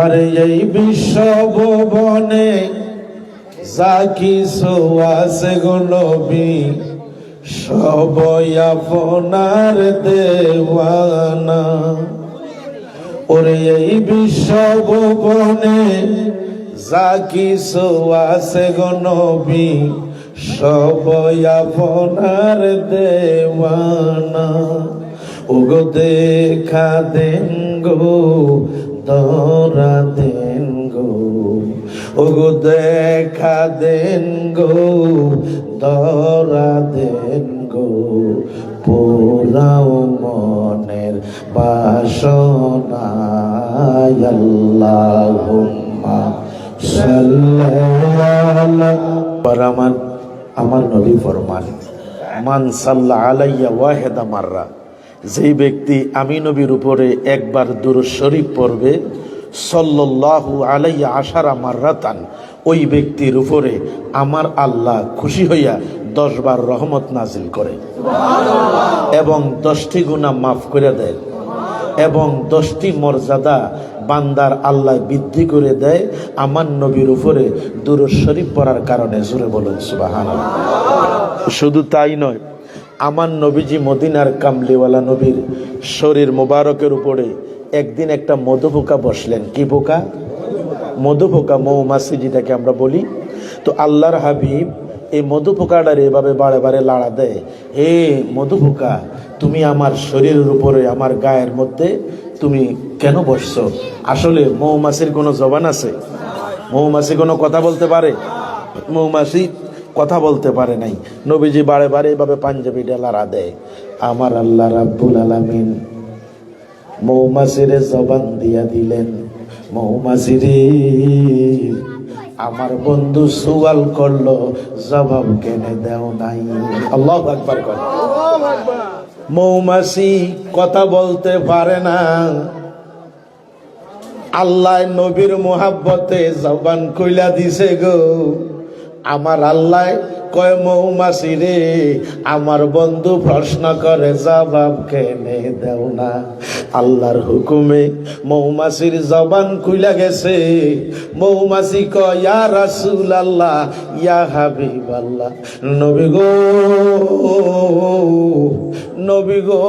আরে এই বিশ্ব ভুবনে যা কিছু আছে গো নবী, সবই আপনার দেওয়ানা। ওরে এই বিশ্ব ভুবনে যা কিছু আছে গো নবী, সবই আপনার দেওয়ানা। ওগো দেখা দেন গো, দরা দেন গো, ওগো দেখা দেন গো, দরা দেন গো, পোড়াও মনের বাসনা। আল্লাহুম্মা সাল্লি। আমার নবী ফরমান, মান সাল্লা আলাইয়া ওয়াহিদা মাররা, যেই ব্যক্তি আমি নবীর উপরে একবার দুরূদ শরীফ পড়বে, সাল্লাল্লাহু আলাইহি আশারা মাররাতান, ওই ব্যক্তির উপরে আমার আল্লাহ খুশি হইয়া 10 বার রহমত নাজিল করে এবং 10টি গুনাহ মাফ করে দেয় এবং 10টি মর্যাদা বান্দার আল্লাহ বৃদ্ধি করে দেয় আমার নবীর উপরে দুরূদ শরীফ পড়ার কারণে। জোরে বলুন সুবহানাল্লাহ। শুধু তাই নয়, আমার নবীজি মদিনার কামলিওয়ালা নবীর শরীর মোবারকের উপরে একদিন একটা মধু পোকা বসলেন। কি পোকা? মধু পোকা, মৌমাছি যেটাকে আমরা বলি। তো আল্লাহর হাবিব এই মধু পোকাটার এভাবে বারে বারে লাড়া দেয়, হে মধু পোকা, তুমি আমার শরীরের উপরে, আমার গায়ের মধ্যে তুমি কেন বসছো? আসলে মৌমাছির কোনো জবান আছে? মৌমাছি কোনো কথা বলতে পারে? মৌমাছি কথা বলতে পারে নাই। নবীজি বারে বারে এভাবে পাঞ্জাবিটা লাড়া দেয়। আমার আল্লাহ রাব্বুল আলামিন মৌমাছিরে জবান দিয়া দিলেন, মৌমাছিরে আমার বন্ধু সওয়াল করলো, জবাব কেন দেও নাই? আল্লাহু আকবার। মৌমাছি কথা বলতে পারে না, আল্লাহ নবীর মোহাব্বতে জবান কইলা দিছে গো। আমার আল্লাহ কয়, মৌমাছি রে, আমার বন্ধু প্রশ্ন করে, জবাব কেনে দেও না? আল্লাহর হুকুমে মৌমাছির জবান খুইলা গেছে। মৌমাছি কয়, ইয়া রাসূলুল্লাহ, ইয়া হাবিবাল্লাহ, নবী গো, নবী গো,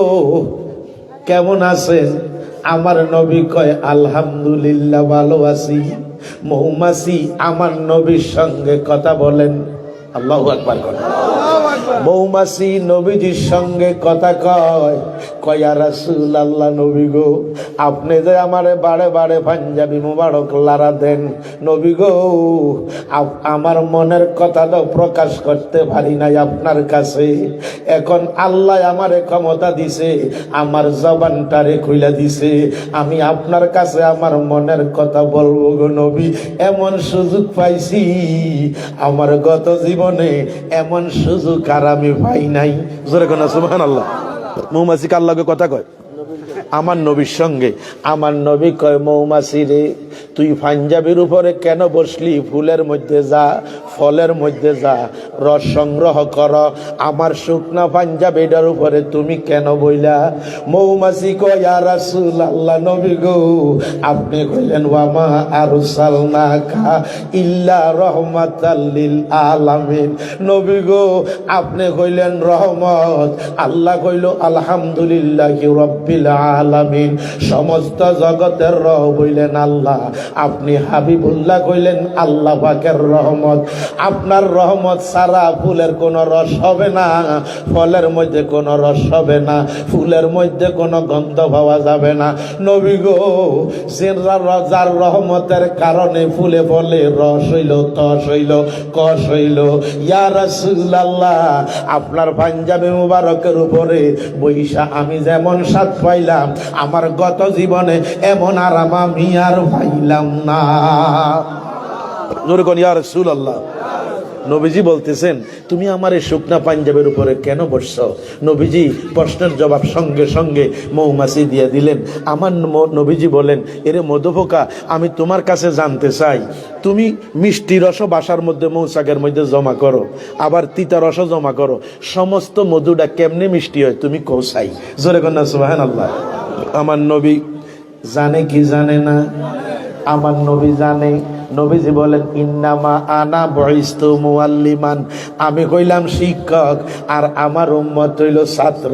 কেমন আছেন? আমার নবী কয়, আলহামদুলিল্লাহ, ভালো আছি। মৌমাছি আমার নবীর সঙ্গে কথা বলেন। আল্লাহু আকবার করেন। মৌমাছি নবীজির সঙ্গে কথা কয়, কয় ইয়া রাসূলুল্লাহ, নবী গো, আপনি যে আমারে বারে বারে পাঞ্জাবি মোবারক লারা দেন, নবী গো, আমার মনের কথা তো প্রকাশ করতে পারি নাই আপনার কাছে। এখন আল্লাহ আমারে ক্ষমতা দিছে, আমার জবানটারে খুইলা দিছে, আমি আপনার কাছে আমার মনের কথা বলবো গো নবী। এমন সুযোগ পাইছি, আমার গত জীবনে এমন সুযোগ আর আমি পাই নাই। জোরে কোন সুবহানাল্লাহ। মৌমাছি কার লগে কথা কয়? আমার নবীর সঙ্গে। আমার নবী কয়, মৌমাছি রে, তুই পাঞ্জাবির উপরে কেন বসলি? ফুলের মধ্যে যা, ফলের মধ্যে যা, রস সংগ্রহ কর, আমার শুকনা পাঞ্জাবিটার উপরে তুমি কেন বইলা? মৌমাছি কয়, ইয়া রাসূলুল্লাহ, নবী গো, আপনি কইলেন, ওয়া মা আরসালনাকা ইল্লা রাহমাতাল লিল আলামিন, নবী গো, আপনি কইলেন রহমত, আল্লাহ কইল আলহামদুলিল্লাহি রাব্বিল আলামিন, সমস্ত জগতের রব হইলেন আল্লাহ। আপনি হাবিবুল্লাহ কইলেন আল্লাহ পাকের রহমত। আপনার রহমত ছাড়া ফুলের কোনো রস হবে না, ফলের মধ্যে কোনো রস হবে না, ফুলের মধ্যে কোনো গন্ধ পাওয়া যাবে না। নবী গো, যার রহমতের কারণে ফুলে ফলে রস হইল, তস হইল, কষ হইল, ইয়া রাসূলুল্লাহ, আপনার পাঞ্জাবি মুবারকের উপরে বৈশা আমি যেমন স্বাদ পাইলাম, আমার গত জীবনে এমন আরাম আমি আর পাইলাম না। জোরে কোন ইয়া রাসূলুল্লাহ। নবীজি বলতেছেন, তুমি আমার এই শুকনা পাঞ্জাবের উপরে কেন বসছো? নবীজি প্রশ্নের জবাব সঙ্গে সঙ্গে মৌমাছি দিয়ে দিলেন। আমার নবীজি বলেন, এরে মধুপোকা, আমি তোমার কাছে জানতে চাই, তুমি মিষ্টি রস বাসার মধ্যে মৌচাকের মধ্যে জমা করো, আবার তিতা রস জমা করো, সমস্ত মধুটা কেমনে মিষ্টি হয় তুমি কৌসাই। জোরে কন্যা সুবহানাল্লাহ। আমার নবী জানে কি জানে না? আমার নবী জানে। নবীজি বলেন ইন্নামা আনা বুইস্তু মুআল্লিমান, আমি কইলাম শিক্ষক আর আমার উম্মত হইল ছাত্র।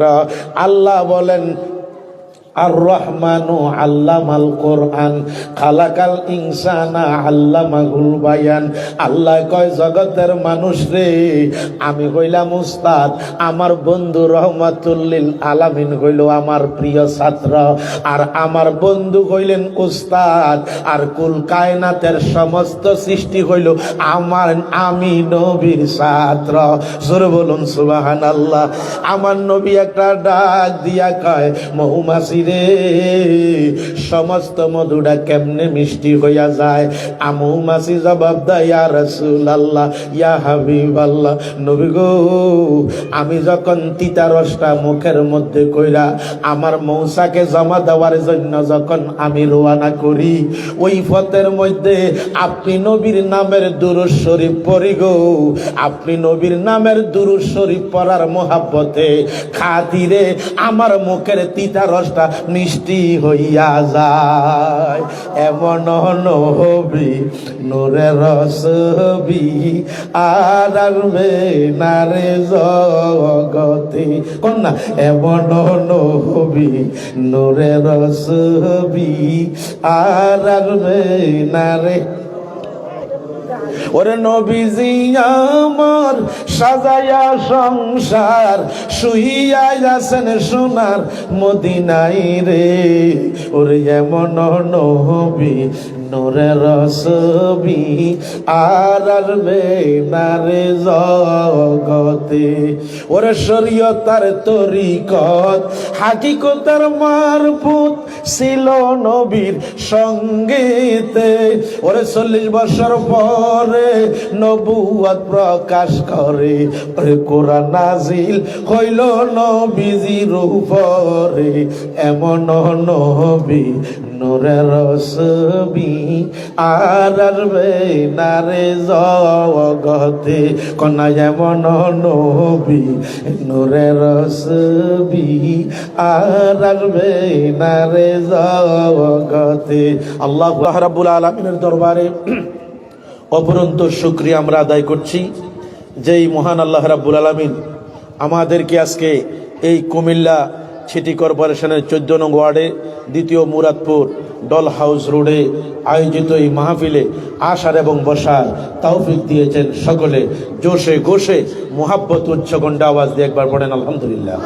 আল্লাহ বলেন আর রহমানু আল্লামাল কোরআন খালাকাল ইনসানা আল্লামাহুল বায়ান। আল্লাহ কয় জগতের মানুষ রে, আমি কইলাম উস্তাদ, আমার বন্ধু রহমাতুল্লিল আলামিন কইল আমার প্রিয় ছাত্র, আর আমার বন্ধু কইলেন উস্তাদ, আর কুল কায়নাতের সমস্ত সৃষ্টি হইল আমি নবীর ছাত্র। জোরে বলুন সুবহানাল্লাহ। আমার নবী একটা ডাক দিয়া কয় মৌমাছি রে, সমস্ত মধুটা কেমনে মিষ্টি হইয়া যায়? মৌমাছি জবাব দেয় ইয়া রাসূলুল্লাহ, ইয়া হাবিবাল্লাহ, নবী গো, আমি যখন তিতা রসটা মুখের মধ্যে কইরা আমার মৌসাকে জমা দেওয়ার জন্য যখন আমি রওনা করি, ওই পথের মধ্যে আপনি নবীর নামের দুরূদ শরীফ পড়ি গো। আপনি নবীর নামের দুরূদ শরীফ পড়ার মোহাব্বতে খাতিরে আমার মুখের তিতা রসটা মিষ্টি হইয়া যায়। এমন নবী নূরের রসবি আর আসবে না রে জগতে। কোন না? এমন নবী নূরের রসবি আর আসবে না রে। ওরে নবীজি আমার সাজায়া সংসার শুইয়া আছেন সোনার মদিনায় রে। ওরে এমন নবী নূরের রসবি আর আসবে না রে জগতে। ওরে শরীয়তার তরিকত হাকিকতার মারফত ছিল নবীর সঙ্গেতে। ওরে 40 বছর পরে নবুয়ত প্রকাশ করে, ওরে কোরআন নাজিল হইল নবীজির উপরে। এমন নবী নূরের রসবি আর আসবে না রে জগতে। কন্যা এমন নবী নূরের রসবি আর আসবে না রে জগতে। আল্লাহ রাব্বুল আলামিনের দরবারে অপরন্ত শুকরিয়া আমরা আদায় করছি, যেই মহান আল্লাহ রাব্বুল আলামিন আমাদেরকে আজকে এই কুমিল্লা সিটি কর্পোরেশনের 14 নং ওয়ার্ডে 2 মুরাদপুর ডল হাউস রোডে আয়োজিত এই মাহফিলে আসার এবং বসার তৌফিক দিয়েছেন। সকলে জোশে গোশে মোহাব্বত উচ্চকণ্ঠে আওয়াজ দিয়ে একবার পড়েন আলহামদুলিল্লাহ।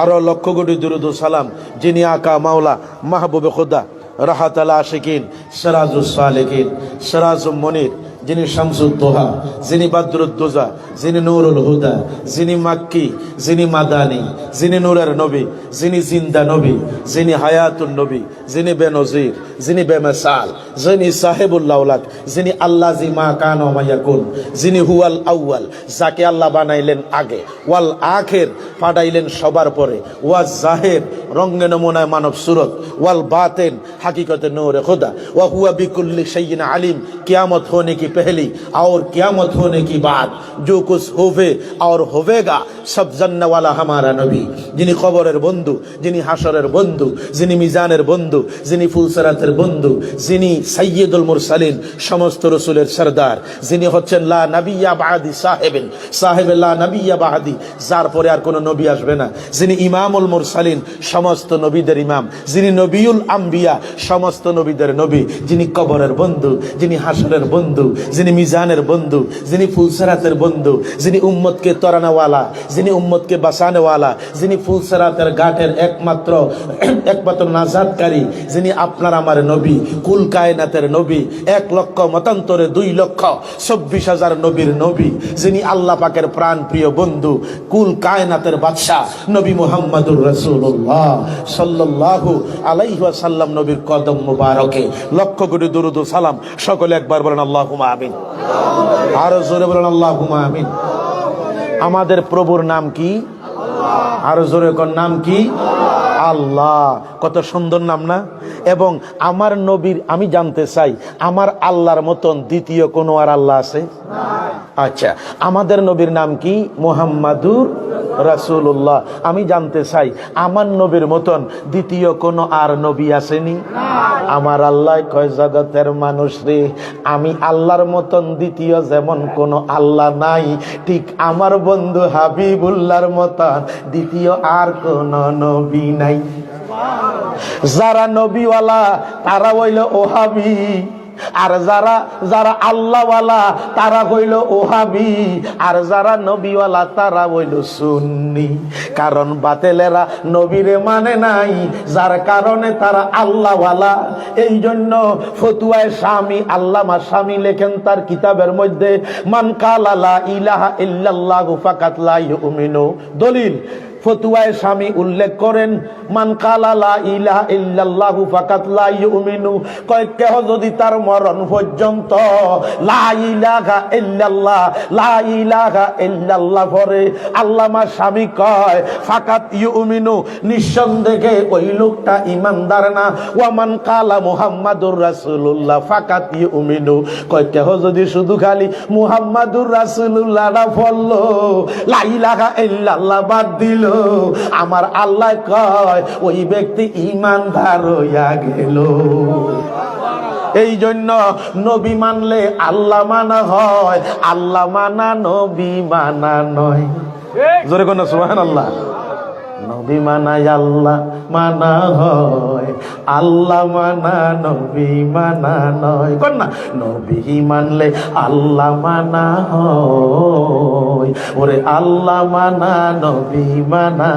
আরো লক্ষ কোটি দুরুদ ও সালাম যিনি আকা মাওলা মাহবুবে খুদা রাহাত আল আশিকিন সিরাজুস সালিকিন সিরাজুম মুনির, যিনি শামসুদ্দোহা, যিনি বাদরুদ্দোজা, যিনি নূরুল হুদা, যিনি মাক্কি, যিনি মাদানী, যিনি নূরের নবী, যিনি জিন্দা নবী, যিনি হায়াতুন নবী, যিনি বেনজির, যিনি বেমিসাল, যিনি সাহেবুল লাউলাক, যিনি আল্লাহ জি মা কান ওয়া ইয়াকুন, যিনি হুয়াল আউয়াল, যাকে আল্লাহ বানাইলেন আগে, ওয়াল আখির পাঠাইলেন সবার পরে, ওয়া জাহির রঙ্গে নমুনায় মানব সুরত, ওয়াল বাতিন हकीकत नूर खुदा व हुआ बिकुल्ली शैइन अलीम। क़यामत होने की पहली और क़यामत होने की बाद जो कुछ होवे और होवेगा सब जन्न वाला हमारा नबी, যিনি কবরের বন্ধু, যিনি হাসরের বন্ধু, যিনি মিজানের বন্ধু, যিনি ফুলসরাতের বন্ধু, যিনি সাইয়্যিদুল মুরসালিন সমস্ত রসুলের সরদার, যিনি হচ্ছেন লা নবিয়্যা বাদি সাহেবেন সাহেবে লা নবিয়্যা বাদি, যার পরে আর কোনো নবী আসবে না, যিনি ইমামুল মুরসালিন সমস্ত নবীদের ইমাম, যিনি নবিউল আম্বিয়া সমস্ত নবীদের নবী, যিনি কবরের বন্ধু, যিনি হাসরের বন্ধু, যিনি মিজানের বন্ধু, যিনি ফুলসরাতের বন্ধু, যিনি উম্মতকে তরানাওয়ালা, যিনি উম্মতকে বাঁচানেওয়ালা, যিনি ফুলসরাতের ঘাটের একমাত্র নাজাতকারী, যিনি আপনার আমার নবী, কুল কায়নাতের নবী, 1 লক্ষ মতান্তরে 2,24,000 নবীর নবী, যিনি আল্লাহ পাকের প্রাণ প্রিয় বন্ধু, কুল কায়নাতের বাদশা নবী মুহাম্মদুর রাসূলুল্লাহ সাল্লাল্লাহু আলাইহি ওয়াসাল্লাম নবীর কদম মুবারকে লক্ষ কোটি দুরুদ ও সালাম। সকলে একবার বলেন আল্লাহুম্মা আমিন। আরো জোরে বলেন আল্লাহুম্মা আমিন। আমাদের প্রভুর নাম কি? আরো জোরে কোন নাম কি? আল্লাহ, কত সুন্দর নাম না? এবং আমার নবীর, আমি জানতে চাই আমার আল্লাহর মতন দ্বিতীয় কোনো আর আল্লাহ আছে? আচ্ছা, আমাদের নবীর নাম কি? মুহাম্মাদুর রাসূলুল্লাহ। আমি জানতে চাই আমার নবীর মতন দ্বিতীয় কোনো আর নবী আসেনি? আমার আল্লাহ কয়, জগতের মানুষ রে, আমি আল্লাহর মতন দ্বিতীয় যেমন কোনো আল্লাহ নাই, ঠিক আমার বন্ধু হাবিবুল্লাহর মতন দ্বিতীয় আর কোন নবী নাই। যারা নবীওয়ালা তারা হইল ওহাবি, আর যারা আল্লাহওয়ালা তারা হইল ওহাবি, আর যারা নবীওয়ালা তারা হইল সুন্নি। কারণ বাতেলেরা নবীরে মানে নাই, যার কারণে তারা আল্লাহওয়ালা। এই জন্য ফতুয়ায়ে শামী, আল্লামা শামী লেখেন তার কিতাবের মধ্যে, মান কালা লা ইলাহা ইল্লাল্লাহু ফাকাত লা ইউমিনু। দলিল ফতুয়ায়ে শামী উল্লেখ করেন, মান কালা লা ইলাহা ইল্লাল্লাহু ফাকাত লা ইউমিনু, কয় কেহ যদি তার মরণ পর্যন্ত লা ইলাহা ইল্লাল্লাহ লা ইলাহা ইল্লাল্লাহ পড়ে, আল্লামা শামী কয় ফাকাত ইউমিনু, নিঃসন্দেহে ওই লোকটা ঈমানদার না। ওয়া মান কালা মুহাম্মাদুর রাসূলুল্লাহ ফাকাত ইউমিনু, কয় কেহ যদি শুধু খালি মুহাম্মাদুর রাসূলুল্লাহ না পড়লো, লা ইলাহা ইল্লাল্লাহ বাদ দিল, আমার আল্লাহ কয় ওই ব্যক্তি ঈমানদার হইয়া গেল। এই জন্য নবী মানলে আল্লাহ মানা হয়, আল্লাহ মানা নবী মানা নয়। জোরে কোন সুবহানাল্লাহ। নবী মানায় আল্লাহ মানা হয়, আল্লাহ মানা নবী মানা নয়। কোন না, নবী মানলে আল্লাহ মানা হয়, ওরে আল্লাহ মানা নবী মানা।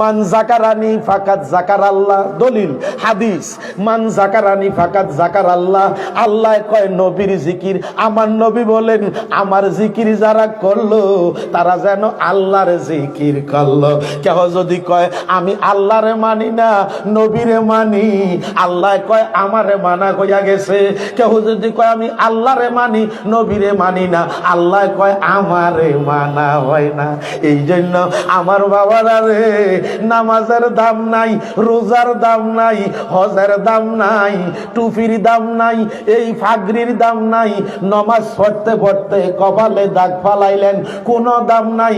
মান জাকারানি ফাকাত জাকার আল্লাহ। দলিল হাদিস, মান জাকারানি ফাকাত জাকার আল্লাহ। আল্লাহ কয় নবীর জিকির, আমার নবী বলেন আমার জিকির যারা করলো তারা যেন আল্লাহর জিকির করলো। কেহ যদি কয় আমি আল্লাহরে মানি না নবীরে মানি, আল্লাহ কয় আমারে মানা কইয়া গেছে। কেহ যদি কয় আমি আল্লাহরে মানি নবীরে মানি না, আল্লাহ কয় আমারে মানা হয় না। এই জন্য আমার বাবারা রে, নামাজের দাম নাই, রোজার দাম নাই, হজের দাম নাই, টুপির দাম নাই, এই ফাগরির দাম নাই, নামাজ পড়তে পড়তে কপালে দাগ ফালাইলেন কোনো দাম নাই,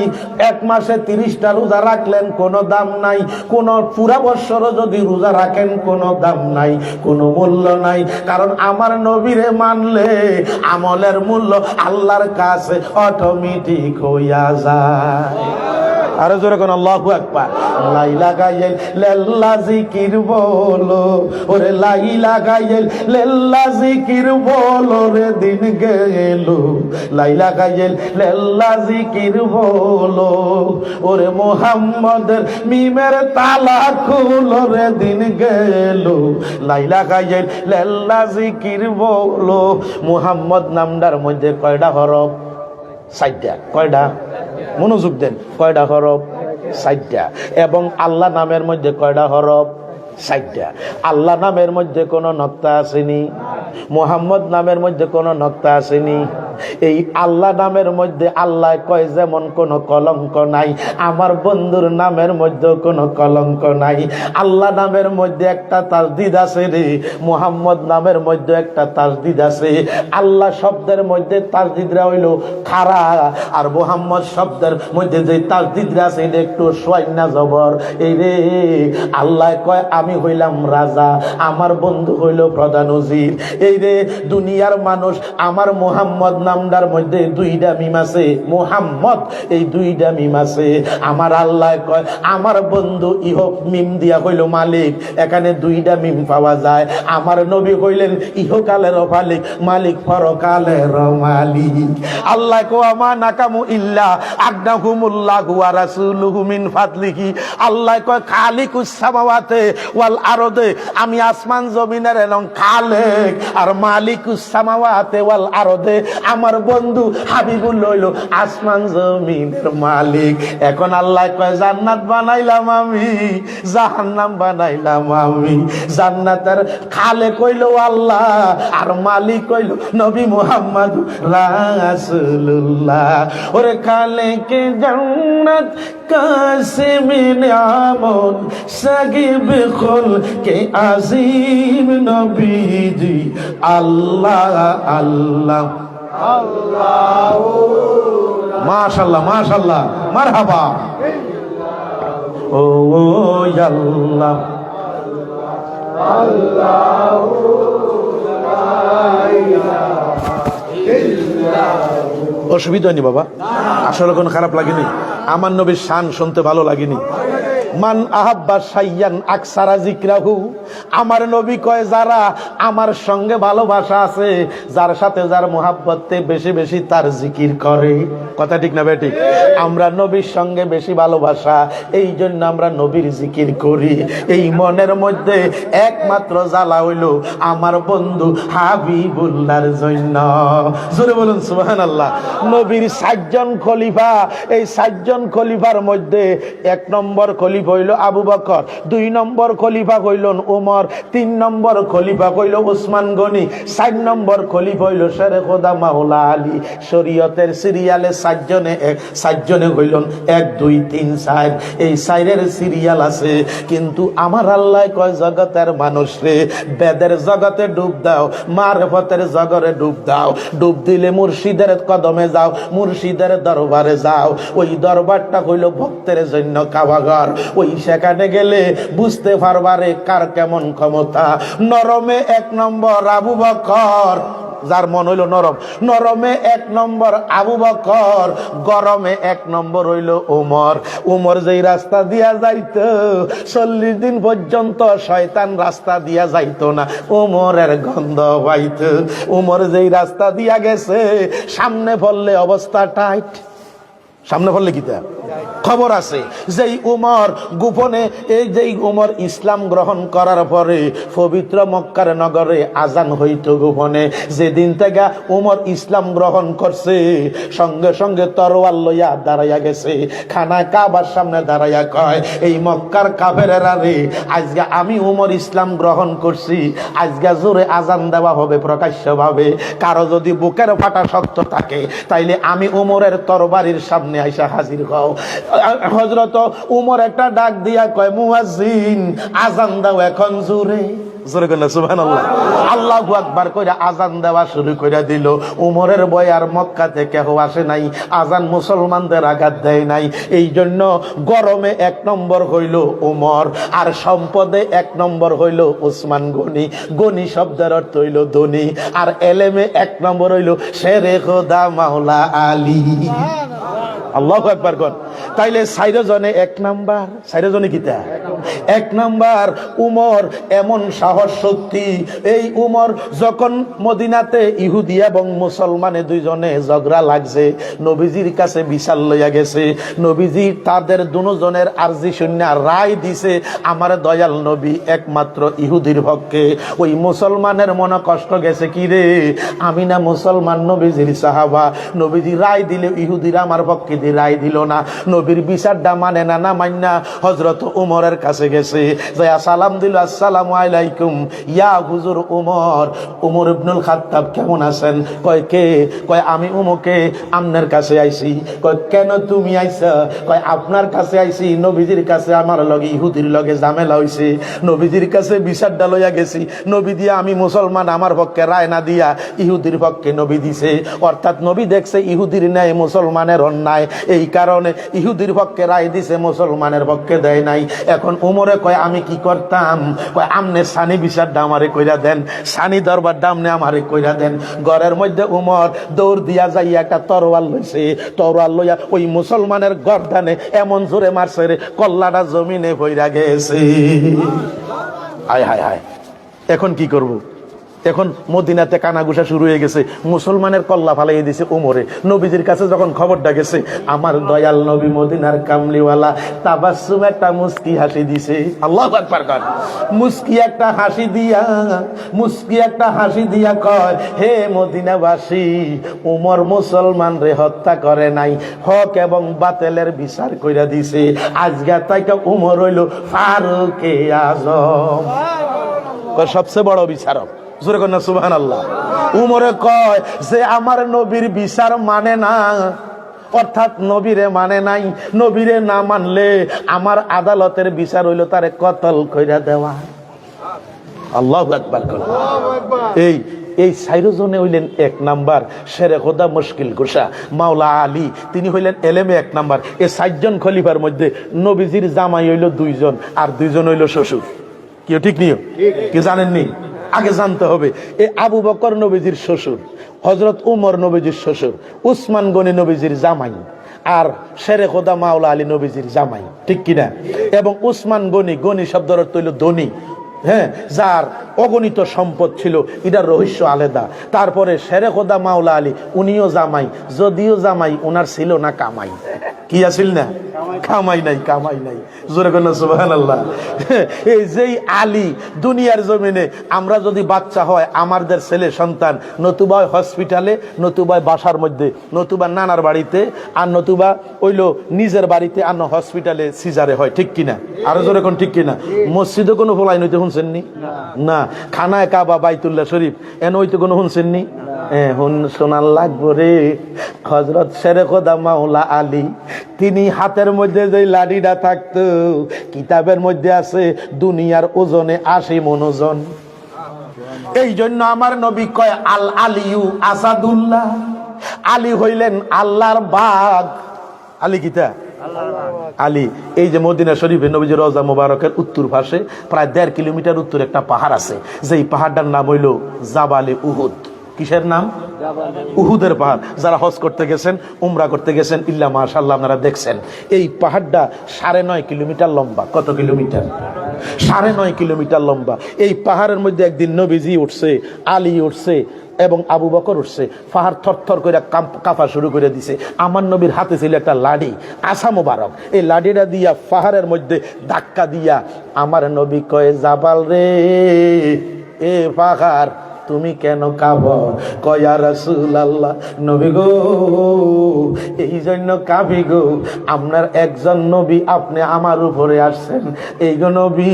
এক মাসে 30টা রোজা রাখলেন কোনো দাম নাই, কোন পুরা বছরও যদি রোজা রাখেন কোনো দাম নাই, কোনো মূল্য নাই। কারণ আমার নবীরে মানলে আমলের মূল্য আল্লাহর কাছে অটোমেটিক হইয়া যায়। আরো জোরে কোন আল্লাহু আকবার। লাইলা গাইল লেল্লা জিকির বলো, ওরে লাইলা গাইল লেল্লা জিকির বলো রে, দিন গেল লাইলা গাইল লেল্লা জিকির বলো, ওরে মুহাম্মদের মিমের তালা খুলো রে, দিন গেল লাইলা গাইল লেল্লা জিকির বলো। মুহাম্মদ নামটার মধ্যে কয়টা হরফ? 4টা। কয়টা? মনোযোগ দেন। কয়টা হরফ? 4টা। এবং আল্লাহ নামের মধ্যে কয়টা হরফ? 4টা। আল্লাহ নামের মধ্যে কোনো নক্তা আসেনি, মুহাম্মদ নামের মধ্যে কোনো নক্তা আসেনি। এই আল্লাহ নামের মধ্যে আল্লাহ কয় যেমন কোনো কলঙ্ক নাই, আমার বন্ধুর নামের মধ্যে কোনো কলঙ্ক নাই। আল্লাহ নামের মধ্যে একটা তাসদিদ আছে রে, মুহাম্মদ নামের মধ্যে একটা তাসদিদ আছে। আল্লাহ শব্দের মধ্যে তাসদিদরা হইল খাড়া, আর মুহাম্মদ শব্দের মধ্যে যে তাসদিদরা আছে এটা একটু সয়না জবর। এই রে আল্লাহ কয় আমি হইলাম রাজা, আমার বন্ধু হইল প্রধান উজির। এই রে দুনিয়ার মানুষ আমার মুহাম্মদ নামটার মধ্যে 2টা মিম আছে, মুহাম্মদ এই 2টা মিম আছে। আমার আল্লাহ কয় আমার বন্ধু ইহ মিম দিয়া হইল মালিক, এখানে 2টা মিম পাওয়া যায়। আমার নবী হইলেন ইহকালের মালিক, মালিক পরকালের মালিক। আল্লাহ কো আমা নাকামু ইল্লা আগনাহুমুল্লাহু ওয়া রাসূলুহু মিন ফাদলিহি। আল্লাহ কয় খালিকুস সামাওয়াতি ওয়াল আরদে, আমি আসমান জমিনের এবং খালেক আর মালিকুস সামাওয়াতি ওয়াল আরদে, আমার বন্ধু হাবিবুল হইল আসমান জমিনের মালিক। এখন আল্লাহ কয় জান্নাত বানাইলাম আমি, জাহান্নাম বানাইলাম আমি। জান্নাতের খালেক হইল আল্লাহ, আর মালিক হইল নবী মুহাম্মদ রাসূলুল্লাহ। ওরে খালেকে জান্নাত কাসিম নিয়ামত সাগিব খুল কে আজিম নবীজি আল্লাহ আল্লাহ আল্লাহ। মাশাআল্লাহ মাশাআল্লাহ মারহাবা। ও আল্লাহ আল্লাহ অসুবিধা নেই বাবা, আসলে কোনো খারাপ লাগেনি। আমার নবীর শান শুনতে ভালো লাগেনি। মান আহাব্বা শাইয়ান আকসারা যিকরাহু, আমার নবী কয় যারা আমার সঙ্গে ভালোবাসা আছে, যার সাথে যার মুহাব্বতে বেশি বেশি তার জিকির করে। কথা ঠিক না বেঠিক? আমরা নবীর সঙ্গে বেশি ভালোবাসা, এই জন্য আমরা নবীর জিকির করি। এই মনের মধ্যে একমাত্র জ্বালা হইল আমার বন্ধু হাবিবুল্লাহর জন্য। জোরে বলুন সুবহানাল্লাহ। নবীর 7 জন খলিফা, এই 7 জন খলিফার মধ্যে 1 নম্বর খলিফা হইল আবু বকর, 2 নম্বর খলিফা হইল উমর, 3 নম্বর খলিফা হইল উসমান গনি, 4 নম্বর খলিফা হইল শেরে খোদা মাওলা আলী। শরীয়তের সিরিয়ালে 7 জনে হইল 1 2 3 4, এই 4-এর সিরিয়াল আছে। কিন্তু আমার আল্লাহ কয় জগতের মানুষ রে, বেদের জগতে ডুব দাও, মারফতের জগরে ডুব দাও। ডুব দিলে মুর্শিদের কদমে যাও, মুর্শিদের দরবারে যাও। ওই দরবারটা হইল ভক্তের জন্য কাবাঘর। ওই সেখানে গেলে বুঝতে পারবারে কার কেমন ক্ষমতা। নরমে 1 নম্বর আবু বকর, যার মন হইল নরম, নরমে 1 নম্বর আবু বকর, গরমে 1 নম্বর হইল উমর। উমর যেই রাস্তা দিয়া যাইতো 40 দিন পর্যন্ত শয়তান রাস্তা দিয়া যাইতো না, উমরের গন্ধ পাইতো। উমর যেই রাস্তা দিয়া গেছে, সামনে পড়লে অবস্থা টাইট। সামনে পড়লে কি তা খবর আছে। যেই উমর গোপনে, এই যেই উমর ইসলাম গ্রহণ করার পরে পবিত্র মক্কার নগরে আজান হইতো গোপনে। যেদিন থেকে উমর ইসলাম গ্রহণ করছে, সঙ্গে সঙ্গে তরোয়াল লইয়া দাঁড়াইয়া গেছে, খানা কাবার সামনে দাঁড়াইয়া কয়, এই মক্কার কাফেরেরা রে, আজকে আমি উমর ইসলাম গ্রহণ করছি, আজকে জোরে আজান দেওয়া হবে প্রকাশ্যভাবে। কারো যদি বুকের ফাটা শক্ত থাকে, তাইলে আমি উমরের তরবারির সামনে আইসা হাজির হও। হযরত উমর একটা ডাক দিয়া কয়, মুয়াজ্জিন আজান দাও এখন জোরে। জোরে কইলা সুবহানাল্লাহ। আল্লাহু আকবার কইরা আজান দেওয়া শুরু কইরা দিল। উমরের ভয় আর মক্কা থেকে কেউ আসে নাই, আজান মুসলমানদের আঘাত দেয় নাই। এই জন্য গরমে 1 নম্বর হইল উমর, আর সম্পদে 1 নম্বর হইল উসমান গনি। গনি শব্দের অর্থ হইল ধনী, আর এলেমে 1 নম্বর হইল শেরে খোদা মাওলা আলী। আল্লাহু আকবার কোন। তাইলে 4 জনে 1 নাম্বার, 4 জনে কিতা 1 নাম্বার। উমর এমন সাহস শক্তি। এই উমর যখন মদিনাতে ইহুদি এবং মুসলমানে 2 জনে ঝগড়া লাগছে, নবীজির কাছে বিচার লইয়া গেছে। নবীজি তাদের 2 জনের আরজি শুনে রায় দিছে, আমার দয়াল নবী একমাত্র ইহুদির পক্ষে। ওই মুসলমানের মনে কষ্ট গেছে, কি রে আমি না মুসলমান, নবীজির সাহাবা, নবীজি রায় দিলে ইহুদিরা আমার পক্ষে দিয়ে রায় দিল না, নবীর বিচারটা মানে না, না মান্না হযরত উমরের কাছে গেছে, যায়া সালাম দিল, আসসালামু আলাইকুম ইয়া হুজুর উমর। উমর ইবনুল খাত্তাব কেমন আছেন? কয় কে? কয় আমি উমকে আপনার কাছে আইছি। কয় কেন তুমি আইছা? কয় আপনার কাছে আইছি, নবীজির কাছে আমার লগে ইহুদির লগে ঝামেলা হইছে, নবীজির কাছে বিচারটা লইয়া গেছি, নবী দিয়া আমি মুসলমান, আমার পক্ষে রায় না দিয়া ইহুদির পক্ষে নবী দিছে। অর্থাৎ নবী দেখছে ইহুদির ন্যায় মুসলমানের অন্যায়, এই কারণে ইহুদির পক্ষে রায় দিছে, মুসলমানের পক্ষে দেয় নাই। এখন উমরে কয় আমি কি করতাম? কয় আমনে সানি বিচারটা আমারে কইরা দেন, সানি দরবারটা আমনে আমারে কইরা দেন। ঘরের মধ্যে উমর দৌড় দিয়া যাইয়া একটা তরোয়াল লইছে, তরোয়াল লইয়া ওই মুসলমানের গর্দানে এমন জোরে মারছে রে, কল্লাটা জমিনে পইরা গেছে। হায় হায় হায়। এখন কি করব? এখন মদিনাতে কানাঘুষা শুরু হয়ে গেছে, মুসলমানের কল্লা ফালাইয়ে দিছে উমরে। নবীজির কাছে যখন খবরটা গেছে, আমার দয়াল নবী মদিনার কামলিওয়ালা তাবাসসুম একটা মুস্কি হাসি দিছে। আল্লাহু আকবার কর। মুস্কি একটা হাসি দিয়া কয়, হে মদিনাবাসী, উমর মুসলমান রে হত্যা করে নাই, হক এবং বাতিলের বিচার কইরা দিছে। আজকে তাইকা উমর হইল ফারুকে আজম, সবচেয়ে বড় বিচারক। জোরে কর না সুবহানাল্লাহ। উমরে কয় যে আমার নবীর বিচার মানে না, অর্থাৎ নবীরে মানে নাই, নবীরে না মানলে আমার আদালতের বিচার হইল তারে কতল কইরা দেওয়া। আল্লাহু আকবার কর। এই সাইরোজনে হইলেন 1 নাম্বার শেরে খোদা মুশকিল কুশা মাওলা আলী, তিনি হইলেন এলেমে 1 নাম্বার। এই 4 জন খলিফার মধ্যে নবীজির জামাই হইল 2 জন, আর 2 জন হইল শ্বশুর। কি ঠিক নিও? কি জানেননি? আগে জানতে হবে। এই আবু বকর নবীজির শ্বশুর, হযরত উমর নবীজির শ্বশুর, উসমান গনি নবীজির জামাই, আর শেরে খোদা মাওলা আলী নবীজির জামাই, ঠিক কিনা? এবং উসমান গনি শব্দের অর্থ হইল ধনী, হ্যাঁ, যার অগণিত সম্পদ ছিল, এটার রহস্য আলাদা। তারপরে শেরে খোদা মাওলা আলী, উনিও জামাই, যদিও জামাই ওনার ছিল না কামাই। কি আছিল না? কামাই নাই। জোরে কোন সুবহানাল্লাহ। এই যেই আলী দুনিয়ার জমিনে, আমরা যদি বাচ্চা হয় আমাদের ছেলে সন্তান, নতুবা হসপিটালে, নতুবা বাসার মধ্যে, নতুবা নানার বাড়িতে, আর নতুবা হইল নিজের বাড়িতে, আর হসপিটালে সিজারে হয়, ঠিক কিনা? আরো জোরে কোন ঠিক কিনা? মসজিদে কোনো ফলাই নইতে শুনছেননি? না। খানায় কাবা বাইতুল্লাহ শরীফ এন হইতে কোনো শুনছেননি? শোনার লাগবো রে। হযরত শেরে খোদা মাওলা আলী, তিনি হাতের মধ্যে যে লাঠিটা থাকতো, কিতাবের মধ্যে আছে দুনিয়ার ওজনে 80 মণ ওজন। এই জন্য আমার নবী কয় আল আলিয়ু আসাদুল্লাহ, আলী হইলেন আল্লাহর বাঘ। আলী কিতা? আলী। এই যে মদিনা শরীফে নবীজি রওজা মুবারকের উত্তর পাশে প্রায় 1.5 কিলোমিটার উত্তরে একটা পাহাড় আছে, যেই পাহাড়টার নাম হইল জাবালে উহুদ। কিসের নাম? উহুদের পাহাড়। যারা হজ করতে গেছেন, উমরা করতে গেছেন, ইল্লা মাশাআল্লাহ আপনারা দেখছেন। এই পাহাড়টা 9.5 কিলোমিটার লম্বা। কত কিলোমিটার? 9.5 কিলোমিটার লম্বা। এই পাহাড়ের মধ্যে একদিন নবীজি উঠছে, আলী উঠছে এবং আবু বকর উঠছে। পাহাড় থরথর করে কাঁপা শুরু করে দিছে। আমার নবীর হাতে ছিল একটা লাঠি, আসা মোবারক। এই লাঠিটা দিয়া পাহাড়ের মধ্যে ধাক্কা দিয়া আমার নবী কয়, জাবাল রে, এ পাহাড় তুমি কেন কাঁপো? কয় ইয়া রাসূলুল্লাহ, নবী গো, এই জন্য কাঁপি গো, আপনার একজন নবী আপনি আমার উপরে আসছেন, এই গো নবী,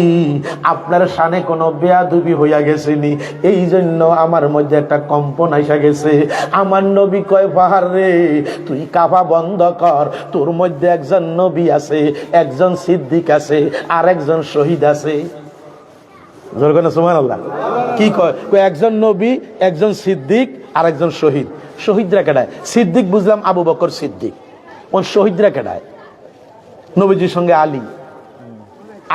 আপনার শানে কোনো বেয়াদবি হইয়া গেছেনি, এই জন্য আমার মধ্যে একটা কম্পন আইসা গেছে। আমার নবী কয়, পাহাড় রে, তুই কাঁপা বন্ধ কর, তোর মধ্যে একজন নবী আছে, একজন সিদ্দিক আছে, আর একজন শহীদ আছে। সুবহানাল্লাহ। কি কয়? একজন নবী, একজন সিদ্দিক, আর একজন শহীদ। শহীদরা কেডায়? সিদ্দিক বুঝলাম আবু বকর সিদ্দিক, ওই শহীদরা কেডায়? নবীজির সঙ্গে আলী।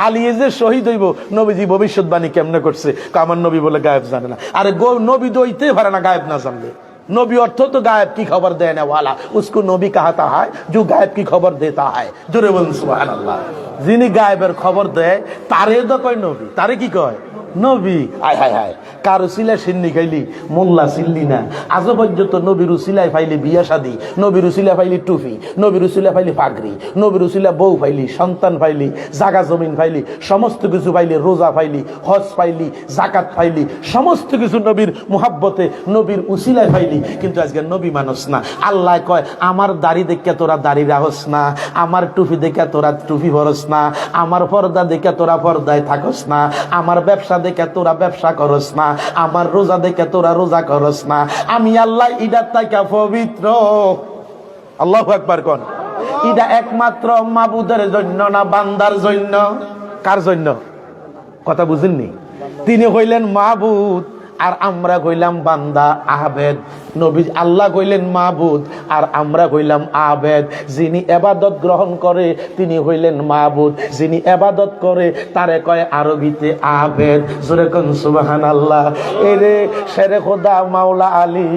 আলী যে শহীদ হইব, নবীজি ভবিষ্যৎবাণী কেমনে করছে? আমার নবী বলে গায়েব জানে না। আরে নবী দইতে পারে না গায়েব না জানলে। नबी अर्थ तो गायब की खबर देने वाला, उसको नबी कहता है जो गायब की खबर देता है। जोरे बोलुन सुभान अल्लाह। जिनी गायबेर खबर दे तारे तो कय नबी, तारे की कय नबी। आय हाय हाय, कारो सिला सिन्नी खाइली मोल्ला सिल्ली ना। आज पर्यन्त नबीर उसिलाय पाइले बिया शादी, नबीर उसिलाय पाइले टुपी, नबीर उसिलाय पाइले पागड़ी, नबीर उसिलाय बউ पाइली, सन्तान पाइली, जागा जमीन पाइली, समस्त किछु पाइली, रोजा पाइली, हज पाइली, जाकात पाइली, समस्त किछु नबीर मुहाब्बते नबीर उसिलाय पाइली। किन्तु आजके नबी मानुस ना। आल्लाह कय आमार दाढ़ी देखिया तोरा दाढ़ी राखस ना, आमार टुपी देखिया तोरा टुपी परस ना, आमार पर्दा देखिया तोरा पर्दाय थाकस ना, आमार व्यवसा देखिया तोरा व्यवसा करस ना, आमार रोजा देखिया तोरा रोजा करस ना। आमी आल्लाह इडार थाइका पवित्र। আল্লাহু আকবার কোন। এটা একমাত্র মাবুদের জন্য না বান্দার জন্য? কার জন্য? কথা বুঝেননি? তিনি হইলেন মাবুদ আর আমরা কইলাম বান্দা আবেদ। নবী আল্লাহ কইলেন মাবুদ আর আমরা কইলাম আবেদ। যিনি ইবাদত গ্রহণ করে তিনি হইলেন মাবুদ, যিনি ইবাদত করে তারে কয় আরবিতে আবেদ। জোরে কোন সুবহানাল্লাহ। এরে শেরে খোদা মাওলা আলী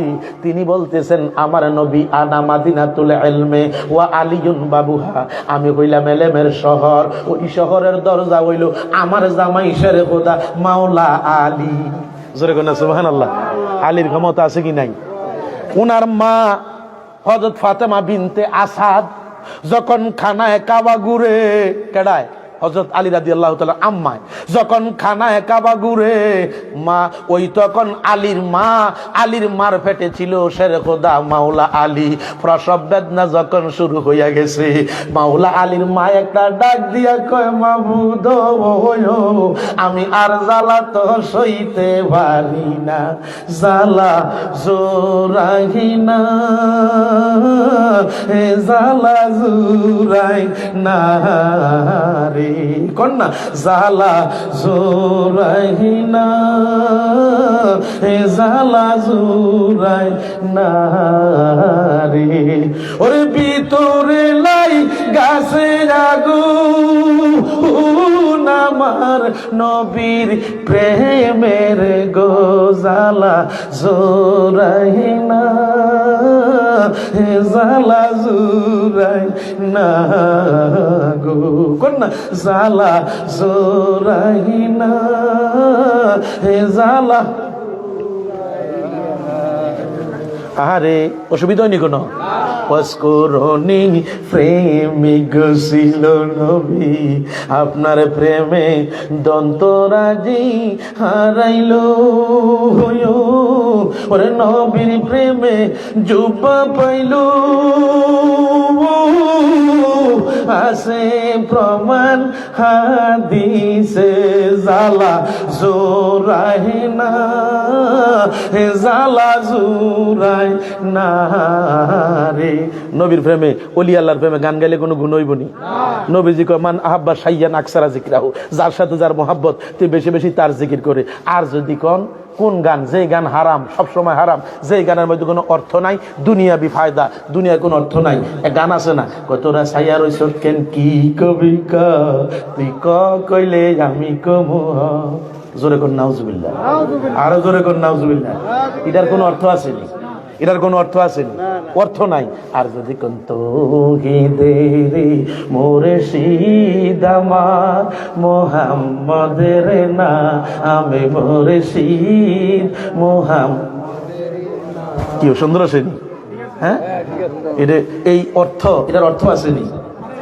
তিনি বলতেছেন আমার নবী আনা মাদিনাতুল ইলমে ওয়া আলিয়ুন বাবুহা, আমি হইলাম ইলমের শহর, ওই শহরের দরজা হইল আমার জামাই শেরে খোদা মাওলা আলী। জোরে কোন সুবহানাল্লাহ। আলীর ক্ষমতা আছে কি নাই? ওনার মা হযরত ফাতেমা বিনতে আসাদ যখন খানায় কাবা ঘুরে, কেডায়? হযরত আলী রাদিয়াল্লাহু তাআলা আম্মায় যখন খানায় কাবা ঘুরে, মা ওই তখন আলীর মার পেটে ছিল শেরে খোদা মাওলা আলী। প্রসব বেদনা যখন শুরু হইয়া গেছে, মাওলা আলীর মা একটা ডাক দিয়া কয়, মাবুদ আমি আর জ্বালা তো সইতে পারি না, জ্বালা জোরাই না, জ্বালা জোরাই না রে, কন্যা জালা জোরাই না, জালা জোরাই না রে। ওরে ভিতরে লাই গাছে আগুন আমার নবীর প্রেমের গো, জালা জোরাই না, জালা জোরাই না গো, কন্যা জালা জোরাই না, জালা। আরে অসুবিধা হয়নি কোনো? পস্করণী প্রেমিক ছিল নবী, আপনার প্রেমে দন্তরাজি হারাইল, ওরে নবীর প্রেমে জুবা পাইল, আছে প্রমাণ হাদিসে, জালা জোরাই না, জালা জোরাই না রে। নবীর প্রেমে, ওলি আল্লাহর প্রেমে গান গাইলে কোনো গুণ হইব নি? নবীজি কয়, মান আহাব্বা শাইয়ান আকসারা যিকরাহু, যার সাথে যার মহাব্বত তুই বেশি বেশি তার জিকির করে। আর যদি কোন গান, যে গান হারাম, সবসময় হারাম, যে গানের মধ্যে কোনো অর্থ নাই, দুনিয়াবি ফায়দা, দুনিয়ার কোনো অর্থ নাই। এক গান আছে না, কতরা ছায়া রইছ কেন, কি কবি ক তুই কইলে আমি কমু, জোরে কোন নাউজুবিল্লাহ, আরো জোরে কোন নাউজুবিল্লাহ। এটার কোনো অর্থ আসেনি, এটার কোনো অর্থ আসেনি, অর্থ নাই। আর যদি কোন তৌহিদের মুর্শিদ আমার মুহাম্মদের না, আমি মুর্শিদ মুহাম্মদের, কি সুন্দর আসেনি? হ্যাঁ, এটা এই অর্থ, এটার অর্থ আসেনি,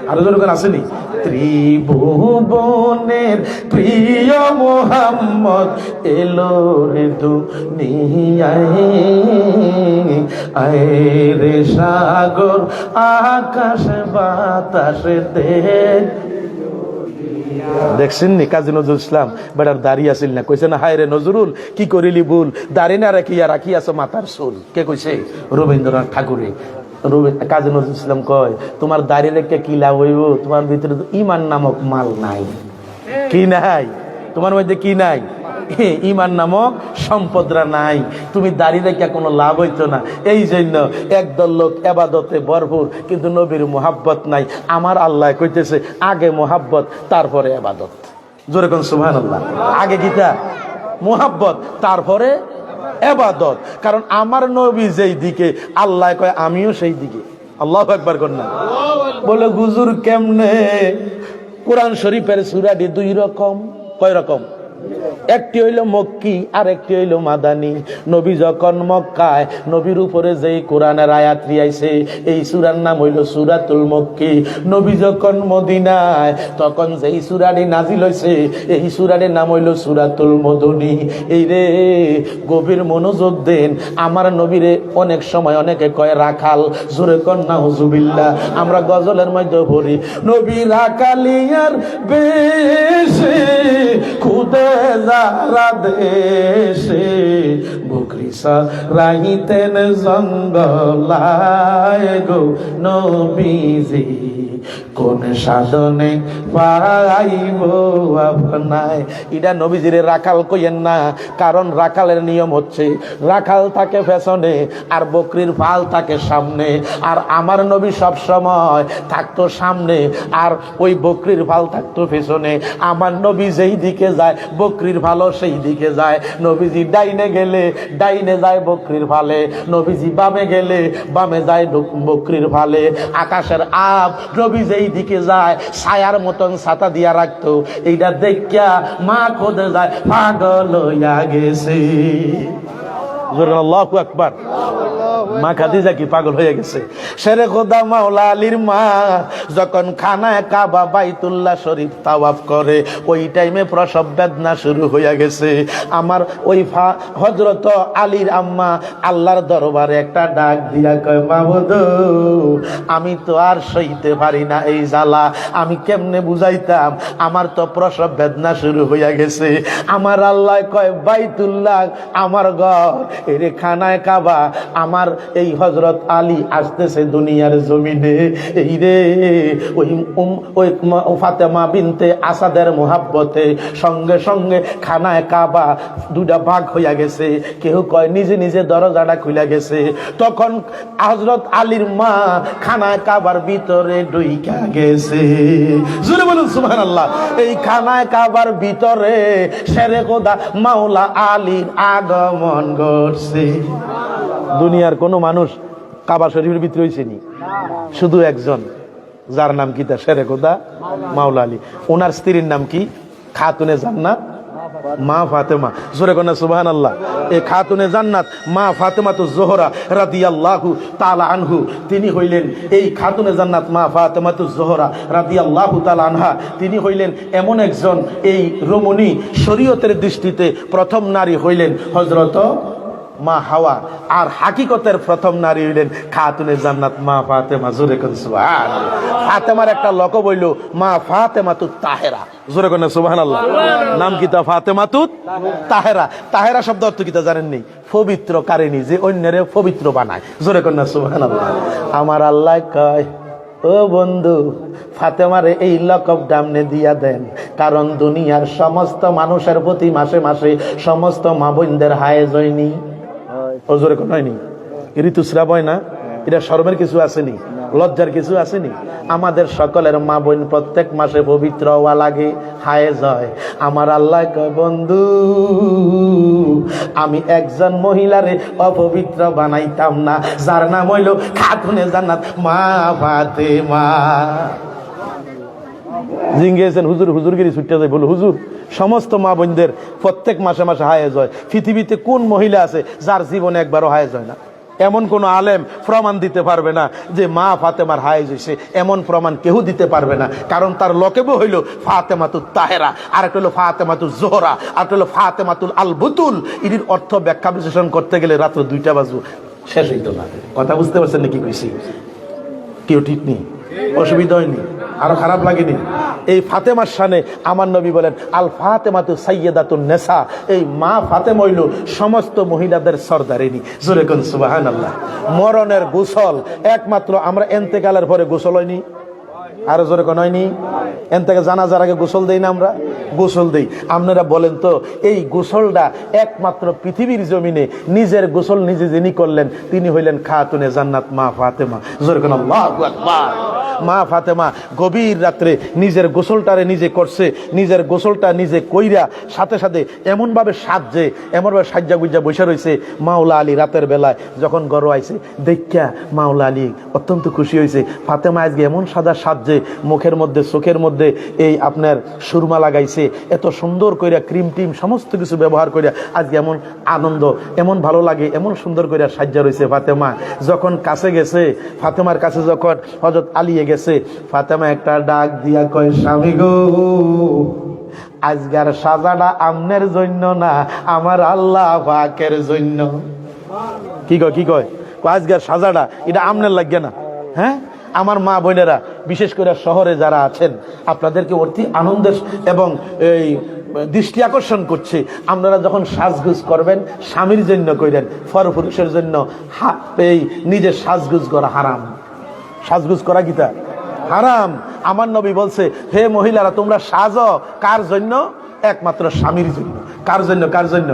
আরো যখন আসেনি। ত্রিভুবনের প্রিয় মোহাম্মদ এলো রে দুনিয়ায়, আয় রে সাগর আকাশ বাতাসে দেখ। দেখছেন নি কাজী নজরুল ইসলাম বেটার দাঁড়িয়ে আসিল না, কইছে না, হায় রে নজরুল কি করিলি ভুল, দাঁড়িয়ে না রাখিয়াছ মাথার চুল। কে কইছে? রবীন্দ্রনাথ ঠাকুরে। কাজী নজরুল ইসলাম কয়, তোমার দাড়ি রেখে কি লাভ হইব, তোমার ভিতরে তো ইমান নামক মাল নাই। কি নাই? তোমার মধ্যে কি নাই? ইমান নামক সম্পদরা নাই, তুমি দাড়ি রেখে কোনো লাভ হইতো না। এই জন্য একদল লোক এবাদতে ভরপুর, কিন্তু নবীর মোহাব্বত নাই। আমার আল্লাহ কইতেছে, আগে মোহাব্বত তারপরে এবাদত। জোরে কোন সুবহানাল্লাহ। আগে গীতা মোহাব্বত, তারপরে এবাদত। কারণ আমার নবী যেই দিকে, আল্লাহ কয় আমিও সেই দিকে। আল্লাহু আকবার কর না। বলে হুজুর কেমনে? কোরআন শরীফের সূরাটি দুই রকম। কয় রকম? একটি হইল মক্কি আর একটি হইল মাদানী। নবী যখন মক্কায়, নবীর উপরে যেই কোরআনের আয়াতটি আইছে, এই সূরার নাম হইল সূরাতুল মক্কি। নবী যখন মদিনায়, তখন যেই সূরাটি নাজিল হইছে, এই সূরাটির নাম হইল সূরাতুল মদনী। এই রে গভীর মনোযোগ দেন। আমার নবীরে অনেক সময় অনেকে কয় রাখাল, জোরে কর নাউজুবিল্লাহ। আমরা গজলের মধ্যে পড়ি, নবী রাখালিয়ার বেশে খুদে যারা দেশে, বকরি রাইতেন জঙ্গলায় গো নবীজি, কোন সাধনে পাইব আপনায়। এটা নবীজিরে রাখাল কইয়েন না, কারণ রাখালের নিয়ম হচ্ছে রাখাল থাকে পেছনে আর বকরির ফাল থাকে সামনে। আর আমার নবী সব সময় থাকতো সামনে, আর ওই বকরির ফাল থাকতো পেছনে। আমার নবী যেই দিকে যায়, বকরির ফালও সেই দিকে যায়। নবীজি ডাইনে গেলে ডাইনে যায় বকরির ফালে, নবীজি বামে গেলে বামে যায় বকরির ফালে। আকাশের আব নবী নবী যেই দিকে যায় ছায়ার মতন ছাতা দিয়া রাখতো, এইটা দেখিয়া মা খোদে যায় পাগল হইয়া গেছে। আল্লাহু আকবার। মা খাদিজা কি পাগল হয়ে গেছে? শেরে খোদা মাওলা আলীর মা যখন খানায় কাবা বাইতুল্লাহ শরীফ তাওয়াফ করে, ওই টাইমে প্রসব বেদনা শুরু হয়ে গেছে। আমার ওই হযরত আলীর আম্মা আল্লাহর দরবারে একটা ডাক দিয়া কয়, মাবুদ আমি তো আর সইতে পারি না এই জ্বালা, আমি কেমনে বুঝাইতাম, আমার তো প্রসব বেদনা শুরু হয়ে গেছে। আমার আল্লাহ কয়, বাইতুল্লাহ আমার ঘর, এরে খানায় কাবা আমার এই হযরত আলী আসতেছে দুনিয়ার জমিনে। এই রে ওই ফাতেমা বিনতে আসাদের মোহাব্বতে সঙ্গে সঙ্গে খানায় কাবা দুটা ভাগ হইয়া গেছে। কেউ কয় নিজে নিজে দরজাটা খুলে গেছে। তখন হযরত আলীর মা খানায় কাবার ভিতরে ঢুইকা গেছে। জোরে বলুন সুবহানাল্লাহ। এই খানায় কাবার ভিতরে শেরে খোদা মাওলা আলীর আগমন ঘটছে। দুনিয়ার কোন মানুষ কাবা শরীফের ভিতরে হইছেনি? শুধু একজন, যার নাম কি? তা শেরে খোদা মাওলা আলী। ওনার স্ত্রীর নাম কি? খাতুনে জান্নাত মা ফাতেমা। জোরে কোন সুবহানাল্লাহ। এই খাতুনে জান্নাত মা ফাতেমা তো জোহরা রাদিয়াল্লাহু তাআলা আনহু, তিনি হইলেন এই খাতুনে জান্নাত মা ফাতেমা তো জোহরা রাদিয়াল্লাহু তাআলা আনহা, তিনি হইলেন এমন একজন এই রমণী, শরীয়তের দৃষ্টিতে প্রথম নারী হইলেন হযরত মা হাওয়া, আর হাকিকতের প্রথম নারী হইলেন খাতুনে জান্নাত মা ফাতেমা। জোরে কোন সুবহানাল্লাহ। ফাতেমার একটা লকব হইল মা ফাতেমাতুত তাহেরা। জোরে কোন সুবহানাল্লাহ। নাম কি তা? ফাতেমাতুত তাহেরা। তাহেরা শব্দ অর্থ কি তা জানেন নি? পবিত্র কারিনী, যে অন্যরে পবিত্র বানায়। জোরে কোন সুবহানাল্লাহ। আমার আল্লাহ কয়, ও বন্ধু, ফাতেমারে এই লকব দামনে দিয়া দেন, কারণ দুনিয়ার সমস্ত মানুষের প্রতি মাসে মাসে সমস্ত মা বোনদের হায়েজ হয়নি। ওজোরে কোন হয়নি? ঋতুস্রাব হয় না? এটা শরমের কিছু আসেনি? লজ্জার কিছু আসেনি? আমাদের সকলের মা বোন প্রত্যেক মাসে পবিত্র হওয়া লাগে, হায়েজ হয়। আমার আল্লাহ কয়, বন্ধু আমি একজন মহিলারে অপবিত্র বানাইতাম না, যার নাম হইল খাতুনে জান্নাত মা ফাতেমা। জিঙ্গেছেন হুজুর, হুজুরগিরি ছুটতে যায়, বলো হুজুর সমস্ত মা বোনদের প্রত্যেক মাসে মাসে হায়েজ হয়। পৃথিবীতে কোন মহিলা আছে যার জীবনে একবারও হায়েজ হয় না? এমন কোন আলেম প্রমাণ দিতে পারবে না যে মা ফাতেমার হায়েজ হয়েছে, এমন প্রমাণ কেউ দিতে পারবে না। কারণ তার লকেব হইল ফাতেমাতুত তাহেরা, আর একটা হলো ফাতেমাতুল জোহরা, আর একটা হলো ফাতেমাতুল আল বুতুল। এটির অর্থ ব্যাখ্যা বিশ্লেষণ করতে গেলে রাত্র 2টা বাজু, শেষ হইতো না। কথা বুঝতে পারছেন নাকি কইছি? কেউ ঠিক নেই, অসুবিধা হয়নি, আরো খারাপ লাগেনি? এই ফাতেমার শানে আমার নবী বলেন, আল ফাতেমাতু সাইয়্যিদাতুন নিসা, এই মা ফাতেমা হইল সমস্ত মহিলাদের সরদারিনী। জোরে কোন সুবহানাল্লাহ। মরণের গোসল একমাত্র আমরা ইন্তেকালের পরে গোসল হয়নি, আরো জোরে কোন হয়নি? এনতেকে জানাজার আগে গোসল দেই না আমরা? গোসল দেই। আপনারা বলেন তো, এই গোসলটা একমাত্র পৃথিবীর জমিনে নিজের গোসল নিজে যিনি করলেন তিনি হইলেন খাতুনে জান্নাত মা ফাতেমা। জোরে কোন আল্লাহু আকবার। মা ফাতেমা গভীর রাত্রে নিজের গোসলটারে নিজে করছে, নিজের গোসলটা নিজে কইরা সাথে সাথে এমনভাবে সাজছে, এমনভাবে সাজ্জা গুজ্জা বসে রয়েছে। মাওলা আলী রাতের বেলায় যখন গরু আইছে দেখা মাওলা আলী অত্যন্ত খুশি হয়েছে। ফাতেমা আজকে এমন সাদা সাজছে, মুখের মধ্যে চোখের মধ্যে এই আপনার সুরমা লাগাইছে, এত সুন্দর কইরা ক্রিম টিম সমস্ত কিছু ব্যবহার কইরা আজকে এমন আনন্দ, এমন ভালো লাগে, এমন সুন্দর কইরা সাজ্জা রয়েছে ফাতেমা। যখন কাছে গেছে, ফাতেমার কাছে যখন হযরত আলী গেছে, ফাতেমা একটা ডাক দিয়া কয়, স্বামী গো, আজকের সাজাটা আমনের জন্য না, আমার আল্লাহ পাকের জন্য। কি কয়? কি কয়? আজকের সাজাটা এটা আমনের লাগবে না। হ্যাঁ, আমার মা বোনেরা বিশেষ করে শহরে যারা আছেন, আপনাদেরকে অতি আনন্দের এবং এই দৃষ্টি আকর্ষণ করছে, আপনারা যখন সাজগুজ করবেন স্বামীর জন্য করেন, পরপুরুষের জন্য এই নিজের সাজগুজ করা হারাম। সাজগুজ করা গীতা হারাম। আমার নবী বলছে, হে মহিলারা তোমরা সাজো কার জন্য? একমাত্র স্বামীর জন্য। কার জন্য? কার জন্য?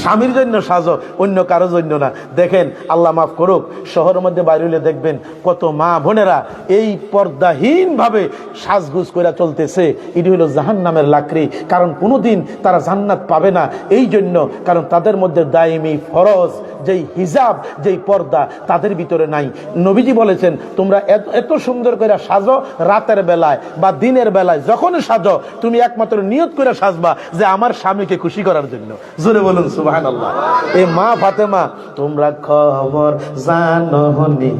স্বামীর জন্য সাজো, অন্য কারোর জন্য না। দেখেন আল্লাহ মাফ করুক, শহরের মধ্যে বাইরে হলে দেখবেন কত মা বোনেরা এই পর্দাহীন ভাবে সাজগুজ করে চলতেছে। এটি হলো জাহান্নামের লাকড়ি, কারণ কোনোদিন তারা জান্নাত পাবে না। এই জন্য কারণ তাদের মধ্যে দায়মি ফরজ যেই হিজাব, যেই পর্দা তাদের ভিতরে নাই। নবীজি বলেছেন তোমরা এত সুন্দর করে সাজো, রাতের বেলায় বা দিনের বেলায় যখন সাজো তুমি একমাত্র নিয়ত করে সাজবা যে আমার স্বামীকে খুশি করার জন্য। জোরে বলুন সুবহানাল্লাহ। এই মা ফাতেমা তোমরা খবর জানো নি,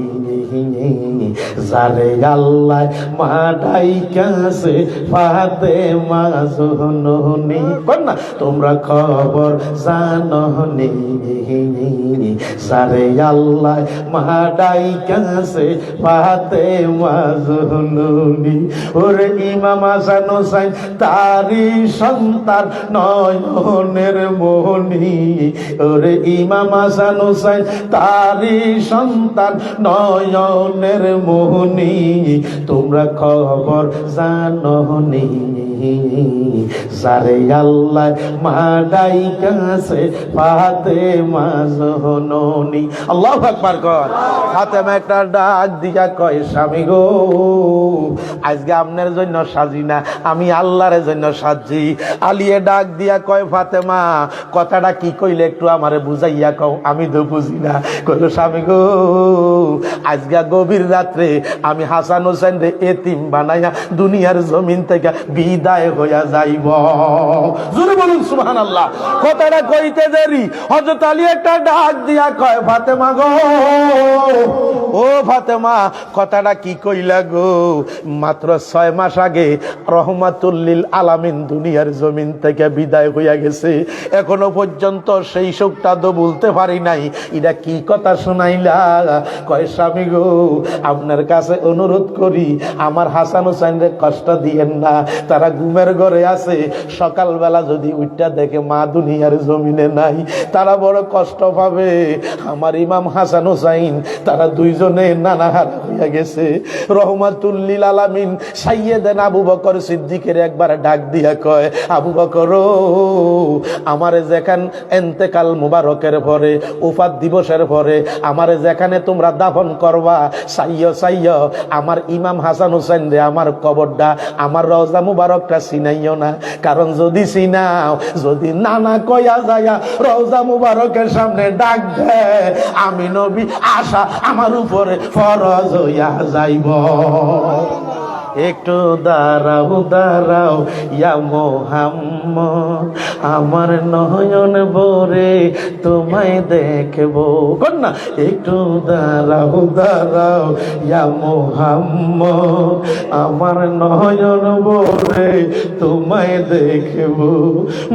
জারে আল্লাহ মাটাই কাছে ফাতেমা জননী, কোন না তোমরা খবর জানো নি, জারে আল্লাহ মাটাই কাছে ফাতেমা জননী। ওরে ইমাম হাসান হোসেন তারি সন্তান নয়নের মনি, ওরে ইমাম হাসান হোসেন তারি সন্তান নয়নের মোহনী, তোমরা খবর জানো নি, জারে আল্লাহ মাডাই কাছে ফাতেমা জননী। আল্লাহু আকবার কর। ফাতেমা একটা ডাক দিয়া কয় স্বামী গো, আজকে আপনার জন্য সাজি না, আমি আল্লাহর জন্য সাজি। আলিয়ে ডাক দিয়া কয় ফাতেমা কথাটা কি কইলে একটু আমারে বুঝাইয়া কও, আমি তো বুঝি না। কইল স্বামী গো, আজকে গভীর রাত্রে আমি হাসান হোসেন রে এতিম বানাইয়া দুনিয়ার জমিন থেকে বিদায় হইয়া যাইব। জোরে বলুন সুবহানাল্লাহ। কথাটা কইতে দেরি হযরত আলী একটা ডাক দিয়া কয় ফাতেমা গো, ও ফাতেমা কথাটা কি কইলা গো? মাত্র 6 মাস আগে রহমাতুল লিল আলামিন দুনিয়ার জমিন থেকে বিদায় হইয়া গেছে, এখনো পর্যন্ত সেই শোকটা তো বলতে পারি নাই, এটা কি কথা শোনাইলা? কয় স্বামী গো, আপনার কাছে অনুরোধ করি আমার হাসান হোসেনরে কষ্ট দিয়েন না, তারা ঘুমের ঘরে আছে, সকালবেলা যদি উঠটা দেখে মা দুনিয়ার জমিনে নাই তারা বড় কষ্ট পাবে। আমার ইমাম হাসান হোসেন তারা দুইজনে নানাহার হইয়া গেছে। রহমাতুল লিল আলামিন সাইয়েদেনা আবু বকর সিদ্দিকের একবার ডাক দিয়া কয়, আবু বকর আমারে যেখান এন্তেকাল মুবারকের পরে উফাত দিবসের পরে আমারে যেখানে তোমরা দাফন করবা, সাইয় সাইয় আমার ইমাম হাসান হোসেন রে আমার কবরটা, আমার রওজা মুবারকটা চিনাইও না, কারণ যদি চিনাও, যদি নানা কয়া যায়া রওজা মুবারকের সামনে ডাক দেয়, আমি নবী আশা আমার উপরে ফরজ হইয়া যাইব। একটু দাঁড়াও দাঁড়াও ইয়া মোহাম্মদ, আমার নয়ন ভরে তোমায় দেখবো, কোন না একটু দাঁড়াও দাঁড়াও ইয়া মোহাম্মদ, আমার নয়ন ভরে তোমায় দেখবো,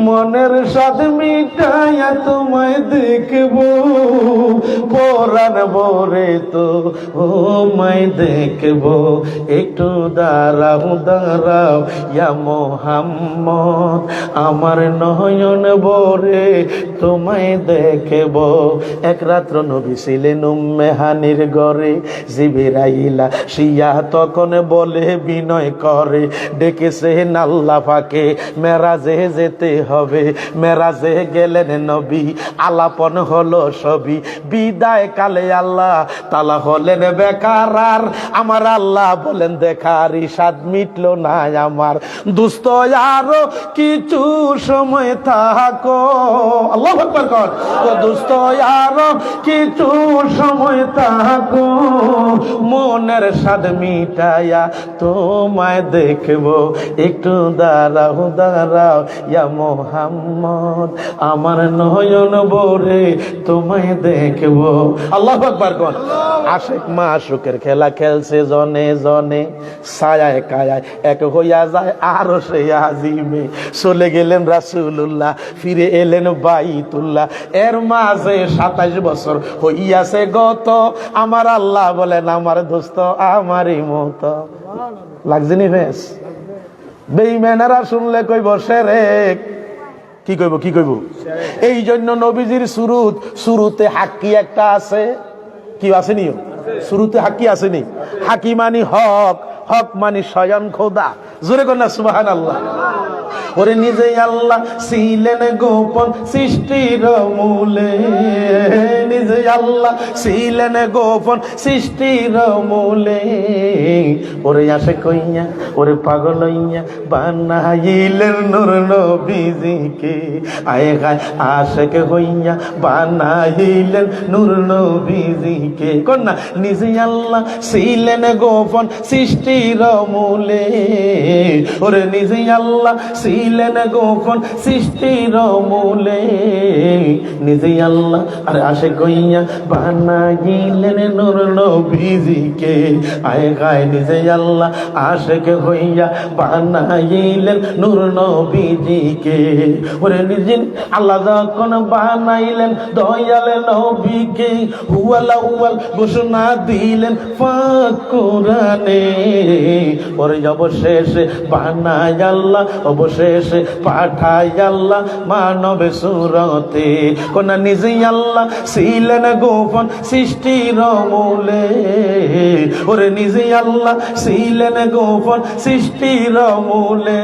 মনের স্বাদ মিটাইয়া তোমায় দেখবো, পরাণ ভরে তো তোমায় দেখবো, একটু দাঁড়াও দাঁড়াও ইয়া মোহাম্মদ, আমার নয়ন ভরে তোমায় দেখব। এক রাত্র নবী ছিলেন উম্মে হানির ঘরে, জিবরাইল আসিয়া তখন বলে বিনয় করে, ডেকেছেন আল্লাহ পাকে মেরাজে যেতে হবে। মেরাজে গেলেন নবী, আলাপন হলো সবই, বিদায় কালে আল্লাহ তালা হলেন বেকার। আর আমার আল্লাহ বলেন দেখার ইসাদ মিটলো না আমার দুস্ত, আরো কিছু সময় থাকো। আল্লাহু আকবার কর। ও দুস্ত আরো কিছু সময় থাকো, মনের স্বাদ মিটাইয়া তোমায় দেখবো, একটু দাঁড়াও দাঁড়াও ইয়া মোহাম্মদ, আমার নয়ন ভরে তোমায় দেখবো। আল্লাহু আকবার কর। আশিক মাশুকের খেলা খেলছে জনে জনে, ছায়ায় কায়ায় এক হইয়া যায় আরো সে আজিমে। চলে গেলেন রাসূলুল্লাহ, ফিরে এলেন বাইতুল্লাহ, এর মাঝে 27 বছর হইয়াছে গত। আমার আল্লাহ বলেন আমার দোস্ত আমারই মতো লাগছে নি বেশ। বেঈমানেরা শুনলে কইব সেরেক, কি কইব কি কইব। এই জন্য নবীজির শুরুতে হাক্কি একটা আছে, কি আসেনি? শুরুতে হাক্কি আসেনি? হাকি মানি হক, হক মানে স্বয়ং খোদা। জোরে কন্যা সুবহানাল্লাহ। ওরে নিজেই আল্লাহ ছিলেন গোপন সৃষ্টির মূলে, নিজেই আল্লাহ ছিলেন গোপন সৃষ্টির মূলে। ওরে আসে কইয়া ওরে পাগল হইয়া বানাইলেন নূর নবীজিকে, আয়ে গায় আশেক হইয়া বানাইলেন নূর নবীজিকে। কন্যা নিজেই আল্লাহ ছিলেন গোপন সৃষ্টির মূলে, ওরে নিজেই আল্লাহ ছিলেন গোপন সৃষ্টির মূলে, নিজেই আল্লাহ আর আশে কইয়া বানাইলেন নূর নবীজিকে, আয়ে গায় নিজেই আল্লাহ আশেক হইয়া বানাইলেন নূর নবীজিকে। ওরে নিজেই আল্লাহ যখন বানাইলেন দয়াল নবীকে, হুয়াল আউয়াল ঘোষণা দিলেন পাক কোরআনে। ওরে অবশেষে বানাই আল্লাহ, অবশেষে পাঠাই আল্লাহ মানব সুরতে। কোন নিজেই আল্লাহ ছিলেন গোপন সৃষ্টির মূলে, ওরে নিজেই আল্লাহ ছিলেন গোপন সৃষ্টির মূলে।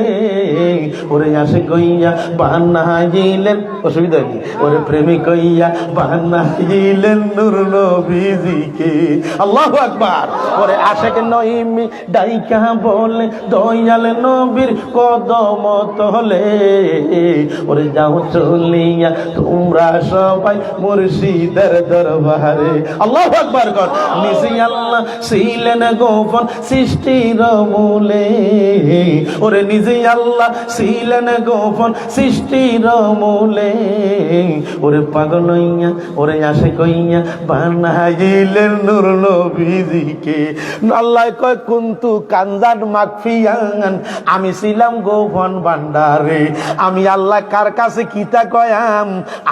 ওরে আসে কইয়া বানাইলেন, অসুবিধা নেই, ওরে প্রেমিক কইয়া বানাইলেন নূর নবীজিকে। আল্লাহু আকবার। ওরে আশেক নইমি ডাইকা বলে দয়াল নবীর কদম তলে, ওরে যাও চলিয়া তোমরা সবাই মুর্শিদের দরবারে। আল্লাহু আকবার কর। নিজেই আল্লাহ ছিলেন গোপন সৃষ্টির মূলে, ওরে নিজেই আল্লাহ ছিলেন গোপন সৃষ্টির মূলে। ওরে পাগল হইয়া ওরে আসে কইয়া বানাইলেন নূর নবীজিকে। আল্লাহ কয় কুন্তু কানজান মাকফিয়ান, আমি ছিলাম গোপন ভান্ডারে। আমি আল্লাহ কার কাছে কিতা কয়াম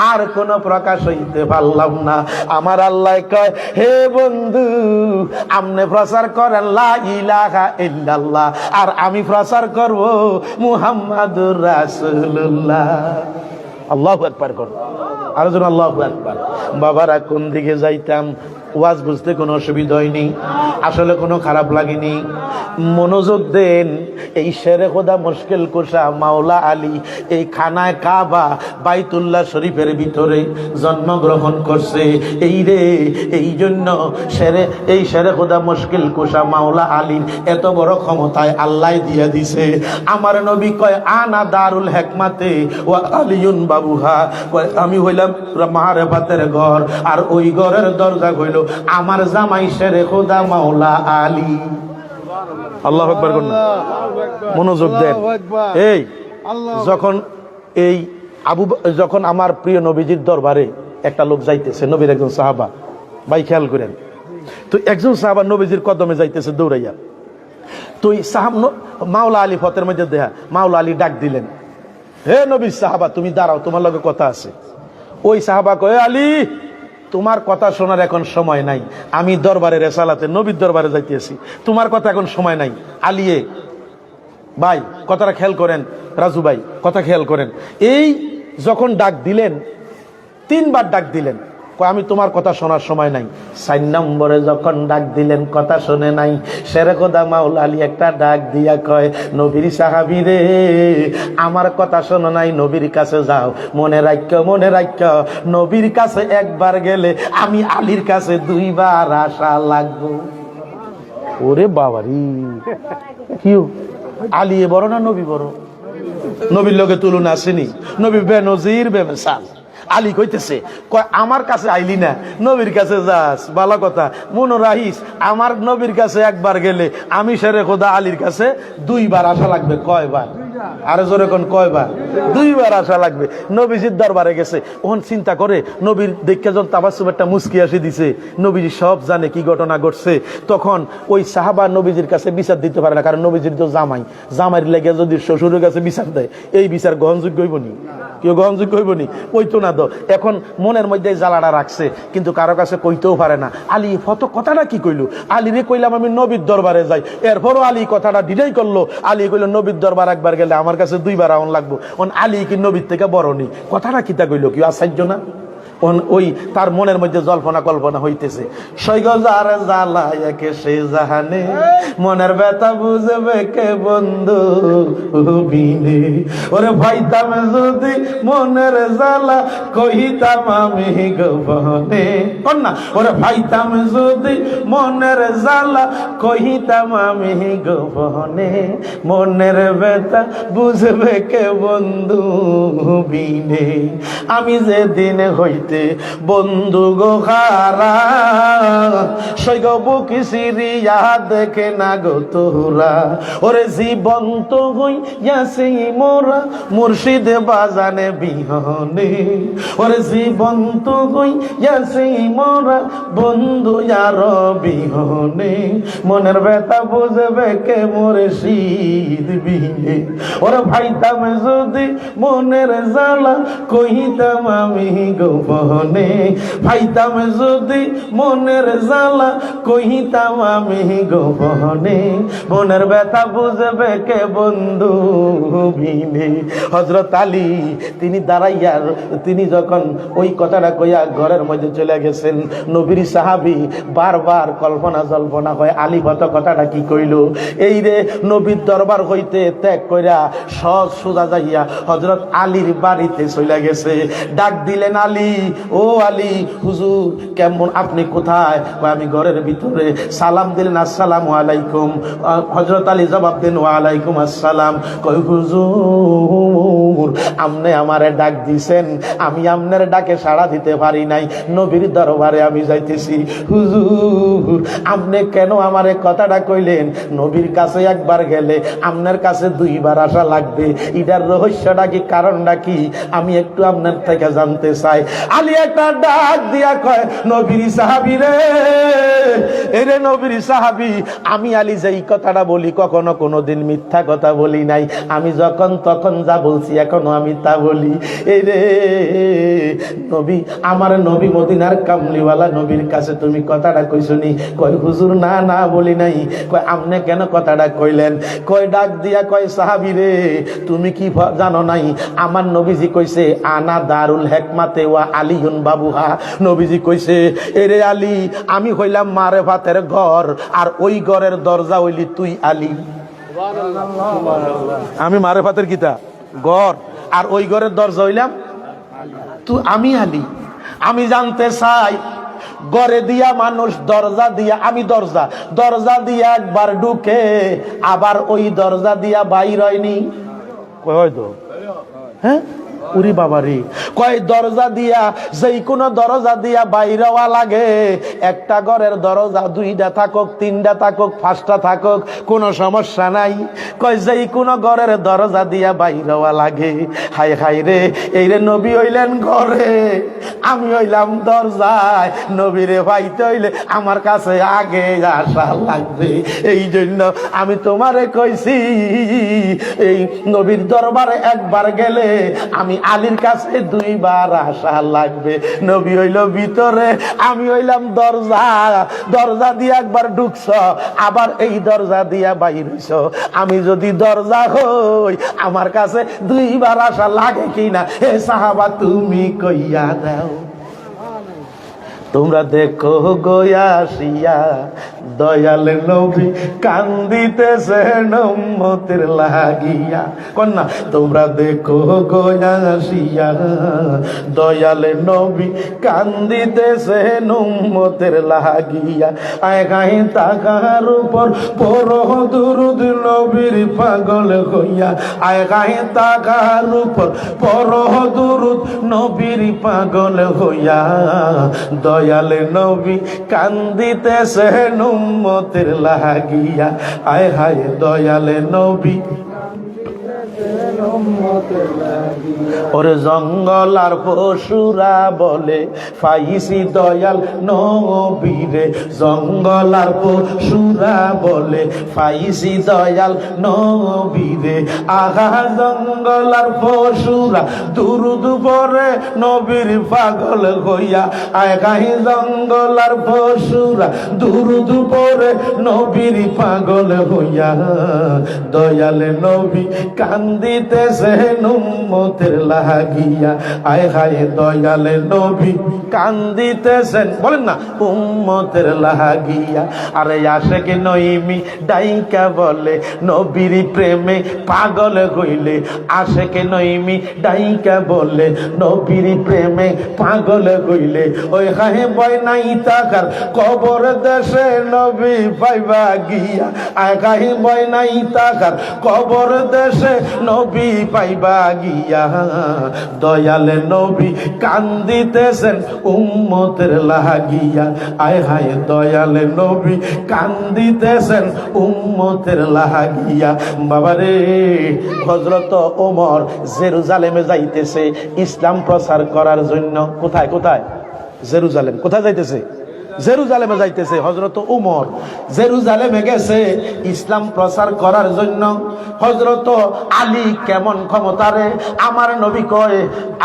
আর কোন প্রকাশ হইতে পারলাম না। আমার আল্লাহ কয় হে বন্ধু আমনে প্রচার করেন লা ইলাহা ইল্লাল্লাহ, আর আমি প্রচার করব মুহাম্মাদুর রাসূলুল্লাহ। আল্লাহু আকবার কর, আর জন আল্লাহু আকবার। বাবারা কোন দিকে যাইতাম ওয়াজ বুঝতে কোনো অসুবিধা হয়নি, আসলে কোনো খারাপ লাগেনি। মনোযোগ দেন। এই শেরে খোদা মুশকিল কুশা মাওলা আলী এই খানায় কাবা বাইতুল্লাহ শরীফের ভিতরে জন্মগ্রহণ করছে। এই রে এই জন্য এই শেরে খোদা মুশকিল কুশা মাওলা আলীর এত বড় ক্ষমতায় আল্লাহ দিয়া দিছে। আমার নবী কয় আনা দারুল হেকমাতে ওয়া আলিয়ুন বাবুহা, আমি হইলাম মারেফাতের ঘর, আর ওই ঘরের দরজা হইল আমার জামাই শেরে খোদা মাওলা আলী। আল্লাহু আকবার করুন, মনোযোগ দেন। এই যখন আমার প্রিয় নবীজির দরবারে একটা লোক যাইতেছে, নবীর একজন সাহাবা, ভাই খেয়াল করেন তো, একজন সাহাবা নবীজির কদমে যাইতেছে দৌড়াইয়া। তো মাওলা আলী ফতের মধ্যে দেখা মাওলা আলী ডাক দিলেন, হে নবীর সাহাবা তুমি দাঁড়াও, তোমার লগে কথা আছে। ওই সাহাবা কয় আলী তোমার কথা শোনার এখন সময় নাই, আমি দরবারে রেসালাতে নবীর দরবারে যাইতেছি, তোমার কথা এখন সময় নাই। আলিয়ে ভাই কথাটা খেয়াল করেন, রাজু ভাই কথা খেয়াল করেন। এই যখন ডাক দিলেন, 3 বার ডাক দিলেন, আমি তোমার কথা শোনার সময় নাই। 4 নম্বরে যখন ডাক দিলেন কথা শুনে নাই, শেরে খোদা মাওলা আলী একটা ডাক দিয়া কয় নবীর সাহাবী রে আমার কথা শোনো নাই, নবীর কাছে যাও, মনে রাখ নবীর কাছে একবার গেলে আমি আলীর কাছে 2 বার আসা লাগবো। ওরে বাবারি, কি আলী বড় না নবী বড়? নবীর লগে তুলনা আসেনি, নবী বেনজির বেমিসাল। আলী কইতেছে কয় আমার কাছে আইলি না, নবীর কাছে যাস, ভালো কথা, মনে রাখিস আমার নবীর কাছে একবার গেলে আমি শেরে খোদা আলীর কাছে 2 বার আসা লাগবে। কয়বার? আরো জোরে কোন কয়বার? 2 বার আসা লাগবে। নবীজির দরবারে গেছে, ওখান চিন্তা করে নবীর দেখে যখন তাবাসসুম একটা মুস্কি আসি দিছে, নবীজি সব জানে কি ঘটনা ঘটছে। তখন ওই সাহাবা নবীজির কাছে বিচার দিতে পারে না, কারণ নবীজির তো জামাইয়ের লেগে যদি শ্বশুরের কাছে বিচার দেয়, এই বিচার গ্রহণযোগ্য হইব নি? কেউ গ্রহণযোগ্য হইব নি? কইতো না তো। এখন মনের মধ্যে জ্বালাটা রাখছে, কিন্তু কারো কাছে কইতেও পারে না। আলী ফত কথাটা কি কইলো? আলীরে কইলাম আমি নবীর দরবারে যাই, এরপরও আলী কথাটা ডিনাই করলো। আলী কইলো নবীর দরবার একবার গেলে আমার কাছে 2 বার আউন লাগবো। আলী কি নবীর থেকে বড় নি? কথাটা কিতা কইলো? কি আশ্চর্য না? ওই তার মনের মধ্যে জল্পনা কল্পনা হইতেছে, সৈগ যারে জ্বালায় একে সে জাহানে, মনের ব্যথা বুঝবে কে বন্ধু বিনে। ওরে ভাইতাম যদি মনের জ্বালা কহিতাম আমি গোপনে, কন্যা ওরে ভাইতাম যদি মনের জ্বালা কহিতাম আমি গোপনে, মনের ব্যথা বুঝবে কে বন্ধু বিনে। আমি যে দিন হইতে বন্ধু গো খারা, সৈগ বুকি সিরিয়া দেখে না গো তোরা। ওরে জীবন্ত হইয়াছে মোরা মুর্শিদ বাজানে বিহনে, ওরে জীবন্ত হইয়াছে মোরা বন্ধু আর বিহনে, মনের ব্যথা বুঝবে কে মুর্শিদ বিনে। ওরে ভাইতাম যদি মনের জ্বালা কহিতাম আমি গোপনে, ভাইতাম যদি মনের জ্বালা কহিতাম আমি গোপনে, মনের ব্যথা বুঝবে কে বন্ধু বিনে। হযরত আলী তিনি দাঁড়াইয়ার, তিনি যখন ওই কথাটা কইয়া ঘরের মধ্যে চলে গেছেন, নবীর সাহাবী বারবার কল্পনা জল্পনা হয় আলী কথাটা কি কইল। এই রে নবীর দরবার হইতে ত্যাগ কইরা সহজ সোজা যাইয়া হযরত আলীর বাড়িতে চলে গেছে। ডাক দিলেন আলী, ও আলী হুজুর কেমন, আপনি কোথায়? আমি ঘরের ভিতরে। সালাম দিলেন, আসসালামু আলাইকুম। হযরত আলী জবাব দেন, ওয়া আলাইকুম আসসালাম। কই হুজুর আপনি আমারে ডাক দিছেন, আমি আপনার ডাকে সাড়া দিতে পারি নাই, নবীর দরবারে আমি যাইতেছি। হুজুর আপনি কেন আমারে কথাটা কইলেন? নবীর কাছে একবার গেলে আপনার কাছে দুইবার আসা লাগবে, এটার রহস্যটা কি, কারণটা কি, আমি একটু আপনার থেকে জানতে চাই। আলী একটা ডাক দিয়া কয়, নবীর সাহাবী রে, এরে নবীর সাহাবী, আমি আলী যে এই কথাটা বলি কখনো কোনোদিন মিথ্যা কথা বলি নাই, আমি যখন তখন যা বলছি এখনো আমি তা বলি। এই রে নবী, আমার নবী মদিনার কামলিওয়ালা নবীর কাছে তুমি কথাটা কইছনি? কয় হুজুর না না বলি নাই। কয় আপনি কেন কথাটা কইলেন? কয় ডাক দিয়া কয়, সাহাবী রে তুমি কি জানো নাই, আমার নবীজি কইছে আনা দারুল হিকমাতে ওয়া আলিউন বাবুহা। নবীজি কইছে, এরে আলী আমি হইলাম মারেফাতের ঘর, আর ওই ঘরের দরজা হইলি তুই আলী। আমি মারেফাতের কিতা ঘর, আর ওই ঘরের দরজা হইলাম তুই, আমি আলী। আমি জানতে চাই ঘরে দিয়া মানুষ দরজা দিয়া, আমি দরজা দরজা দিয়া একবার ঢুকে আবার ওই দরজা দিয়া বাইর হয়নি? হয়তো হ্যাঁ, উরি বাবারি, কয় দরজা দিয়া, যেই কোনো দরজা দিয়া বাইরে হওয়া লাগে, একটা ঘরের দরজা দুইটা থাকুক, তিনটা থাকুক, পাঁচটা থাকুক, কোনো সমস্যা নাই। কয় যেই কোনো ঘরের দরজা দিয়া বাইরে হওয়া লাগে। হাই হাই রে, এই রে নবী হইলেন ঘরে, আমি হইলাম দরজায়। নবীরে পাইতে হইলে আমার কাছে আগে আসা লাগবে। এই জন্য আমি তোমারে কইছি, এই নবীর দরবারে একবার গেলে আমি আলীর কাছে দুইবার আসা লাগবে। নবী হইল ভিতরে, আমি হইলাম দরজা, দরজা দিয়ে একবার ঢুকছ, আবার এই দরজা দিয়া বাইর হইছ। আমি যদি দরজা হই আমার কাছে দুইবার আসা লাগে কিনা, হে সাহাবা তুমি কইয়া দাও। তোমরা দেখো গয়াসিয়া দয়াল নবী কান্দিতেছেন উম্মতের লাগিয়া। কন্যা তোমরা দেখো গয়াসিয়া দয়াল নবী কান্দিতেছেন উম্মতের লাগিয়া। আয় গায়ে তাকার উপর পড়ো দুরুদ নবীর পাগল হইয়া। আয় গায়ে তাকার উপর পড়ো দুরুদ নবীর পাগল হইয়া। দয়াল নবী কান্দিতেছেন উম্মতের লাগিয়া। আয় হায় দয়াল নবী ওরে জঙ্গল আর পশুরা বলে পাইছি দয়াল নবীরে। জঙ্গল আর পশুরা বলে পাইছি দয়াল নবীরে। আহা জঙ্গল আর পশুরা দুরুদ পড়ে নবীর পাগল হইয়া। আয় গাহি জঙ্গল আর পশুরা দুরুদ পড়ে নবীর পাগল হইয়া। দয়াল নবী কান্দিতে কান্দিতেছেন উম্মতের লাগিয়া, আয় হায় দয়ালে নবী কান্দিতেছেন, বলেন না উম্মতের লাগিয়া। আরে আশেক নইমি ডাইকা বলে নবীর প্রেমে পাগল হইলে, আশেক নইমি ডাইকা বলে নবীর প্রেমে পাগল হইলে, ওই হায় বয় নাই তাকার কবর দেশে নবী পাইবা গিয়া, আয় হায় বয় নাই তাকার কবর দেশে নবী পাইবা গিয়া। দয়ালে নবী কান্দিতেছেন উম্মতের লাগিয়া, আয় হায় দয়ালে নবী কান্দিতেছেন উম্মতের লাগিয়া। বাবারে, হযরত ওমর জেরুজালেমে যাইতেছে ইসলাম প্রচার করার জন্য। কোথায় কোথায়? জেরুজালেম। কোথায় যাইতেছে? জেরুজালেমে যাইতেছে হযরত উমর। জেরুজালেমে গেছে ইসলাম প্রচার করার জন্য। হযরত আলী কেমন ক্ষমতারে, আমার নবী কয়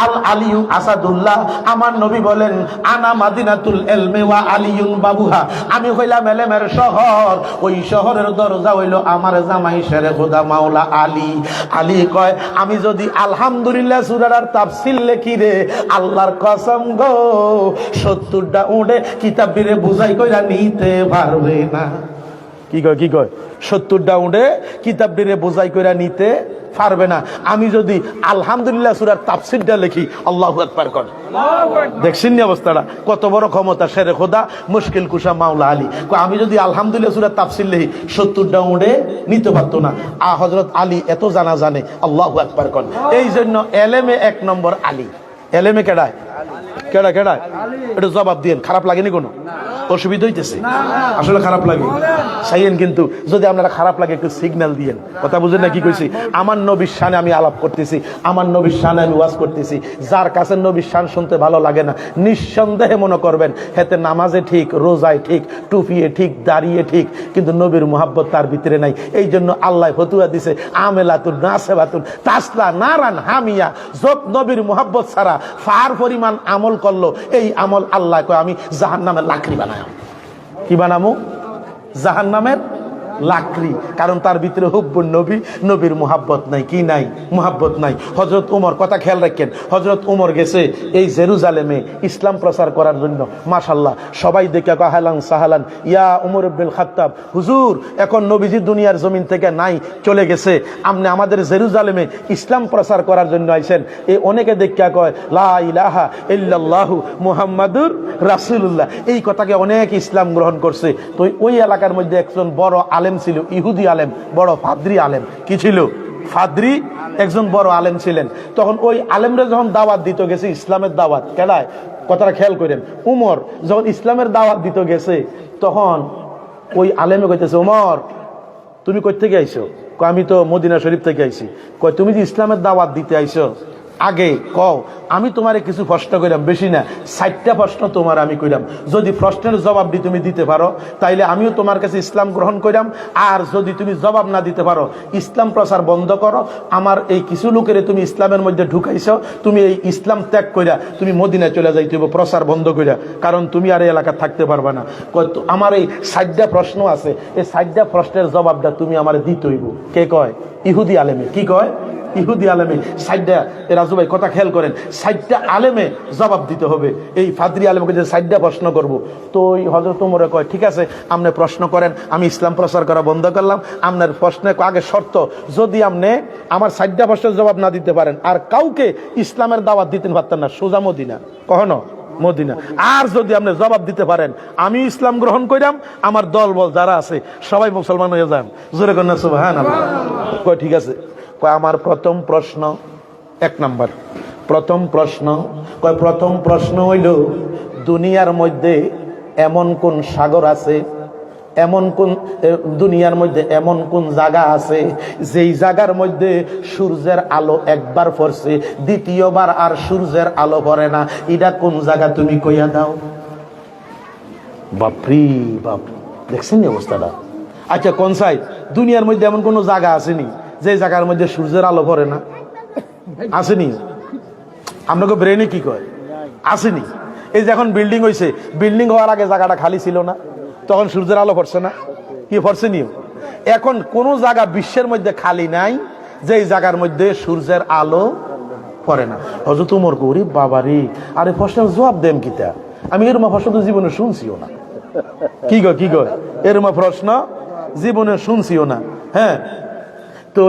আল আলিউ আসাদুল্লাহ, আমার নবী বলেন আনা মাদিনাতুল ইলমি ওয়া আলিউন বাবুহা, আমি হইলাম এলেমের শহর, ওই শহরের দরজা হইল আমার জামাই শেরে খোদা মাওলা আলী। আলী কয় আমি যদি আলহামদুলিল্লাহ সূরার তাফসীর লিখি রে, আল্লাহর কসম গো 70টা উড়ে কিতাব রে বুঝাই কইরা নিতে পারবে না। কি কয়? কি কয়? 70টা উঠে কিতাব রে বুঝাই কইরা নিতে পারবে না। আমি যদি আলহামদুলিল্লাহ সূরার তাফসীরটা লিখি, আল্লাহু আকবার কর। দেখছেন নি অবস্থাটা? কত বড় ক্ষমতা শেরে খোদা মুশকিল কুশা মাওলা আলী। আমি যদি আলহামদুলিল্লাহ সূরার তাফসীর লিখি 70টা উঠে নিতে পারতো না। হযরত আলী এত জানা জানে, আল্লাহু আকবার কর। এই জন্য এলেমে 1 নম্বর আলী। এলেমে কেডায়? কেডা কেডায়? এটা জবাব দিয়েন। খারাপ লাগেনি কোনো? অসুবিধা হইতেছে? আসলে খারাপ লাগে চাইয়েন, কিন্তু যদি আপনারা খারাপ লাগে একটু সিগন্যাল দিয়েন। কথা বুঝেন না কি কইছি? আমার নবীর শানে আমি আলাপ করতেছি, আমার নবীর শানে আমি ওয়াজ করতেছি। যার কাছে নবীর শান শুনতে ভালো লাগে না, নিঃসন্দেহে মনে করবেন হেতে নামাজে ঠিক, রোজায় ঠিক, টুপিয়ে ঠিক, দাঁড়িয়ে ঠিক, কিন্তু নবীর মুহাব্বত তার ভিতরে নাই। এই জন্য আল্লাহ ফতুয়া দিছে আমেলাতুন নাসেবাতুন তাসলা নারান হামিয়া। যত নবীর মুহাব্বত ছাড়া ফার পরিমাণ আমল করলো, এই আমল আল্লাহ কয় আমি জাহান্নামের লাকড়ি বানাই। কি বানামু? জাহান্নামের লাকড়ি। কারণ তার ভিতরে হুব্বুন নবী, নবীর মুহাব্বত নাই। কি নাই? মুহাব্বত নাই। হযরত উমর, কথা খেয়াল রাখেন, হযরত উমর গেছে এই জেরুজালেমে ইসলাম প্রচার করার জন্য। মাশাআল্লাহ, সবাই দেখে কাহালান সাহালান ইয়া উমর ইবনুল খাত্তাব, হুজুর এখন নবীজি দুনিয়ার জমিন থেকে নাই, চলে গেছে, আপনি আমাদের জেরুজালেমে ইসলাম প্রচার করার জন্য আইছেন। এই অনেকে দেখে কয় লা ইলাহা ইল্লাল্লাহু মুহাম্মাদুর রাসূলুল্লাহ, এই কথাকে অনেক ইসলাম গ্রহণ করছে। তো ওই এলাকার মধ্যে একজন বড় আলেম ছিল, ইহুদি আলেম, বড় ফাদরি আলেম। কি ছিল? ফাদরি, একজন বড় আলেম ছিলেন। তখন ওই আলেমরা যখন দাওয়াত দিতে গেছে, ইসলামের দাওয়াত, কেডায়? কথাটা খেয়াল করেন, উমর যখন ইসলামের দাওয়াত দিতে গেছে, তখন ওই আলেমে কইতেছে উমর তুমি কই থেকে আইছো? কয় আমি তো মদিনা শরীফ থেকে আইছি। কয় তুমি যে ইসলামের দাওয়াত দিতে আইছো, আগে কও আমি তোমারে কিছু প্রশ্ন কইরাম, বেশি না 60টা প্রশ্ন তোমার আমি কইরাম। যদি প্রশ্নের জবাব তুমি দিতে পারো তাইলে আমিও তোমার কাছে ইসলাম গ্রহণ কইরাম, আর যদি তুমি জবাব না দিতে পারো, ইসলাম প্রচার বন্ধ করো। আমার এই কিছু লোকের তুমি ইসলামের মধ্যে ঢুকাইছো, তুমি এই ইসলাম ত্যাগ কইরা তুমি মদিনায় চলে যাইতে হবে প্রচার বন্ধ কইরা, কারণ তুমি আর এই এলাকা থাকতে পারবা না। আমার এই 60টা প্রশ্ন আছে, এই 60টা প্রশ্নের জবাবটা তুমি আমার দিতে হইব। কে কয়? ইহুদি আলেমে। কি কয়? ইহুদি আলেমে 60টা, রাজু ভাই কথা খেয়াল করেন, 60টা আলেমে জবাব দিতে হবে। এই ফাদরি আলেমকে যে 60টা প্রশ্ন করব, তো ওই হযরত ওমর কয় ঠিক আছে আপনি প্রশ্ন করেন, আমি ইসলাম প্রচার করা বন্ধ করলাম। আপনার প্রশ্নের আগে শর্ত, যদি আপনি আমার 60টা প্রশ্নের জবাব না দিতে পারেন, আর কাউকে ইসলামের দাওয়াত দিতে পারতেন না, সোজা মদিনা, কখনো মদিনা। আর যদি আপনি জবাব দিতে পারেন, আমি ইসলাম গ্রহণ কইরাম, আমার দল বল যারা আছে সবাই মুসলমান হয়ে যান। জোরে কন্যা সুবহানাল্লাহ। কয় ঠিক আছে। আমার প্রথম প্রশ্ন, 1 নাম্বার প্রথম প্রশ্ন, কয় প্রথম প্রশ্ন হইল দুনিয়ার মধ্যে এমন কোন সাগর আছে, এমন কোন দুনিয়ার মধ্যে এমন কোন জায়গা আছে যেই জায়গার মধ্যে সূর্যের আলো একবার পড়ছে, দ্বিতীয়বার আর সূর্যের আলো পড়ে না, এটা কোন জায়গা তুমি কইয়া দাও। বাপরি বাপ, দেখছেন অবস্থাটা? আচ্ছা কোন সাইড? দুনিয়ার মধ্যে এমন কোন জায়গা আসেনি যে জায়গার মধ্যে সূর্যের আলো পড়ে না? আসেনি? আপনাকে ব্রেনে কি কয়? আসেনি। এই যে এখন বিল্ডিং হয়েছে, বিল্ডিং হওয়ার আগে জায়গাটা খালি ছিল না, তখন সূর্যের আলো পড়ছে না? কি পড়ছে নি? এখন কোন জায়গা বিশ্বের মধ্যে খালি নাই যেই জায়গার মধ্যে সূর্যের আলো পড়ে না। হযরত ওমর গরিব বাবারি, আরে প্রশ্নের জবাব দেন কিতা? আমি এরকম প্রশ্ন তো জীবনে শুনছিও না। কি গো এরকম প্রশ্ন জীবনে শুনছিও না। হ্যাঁ, তো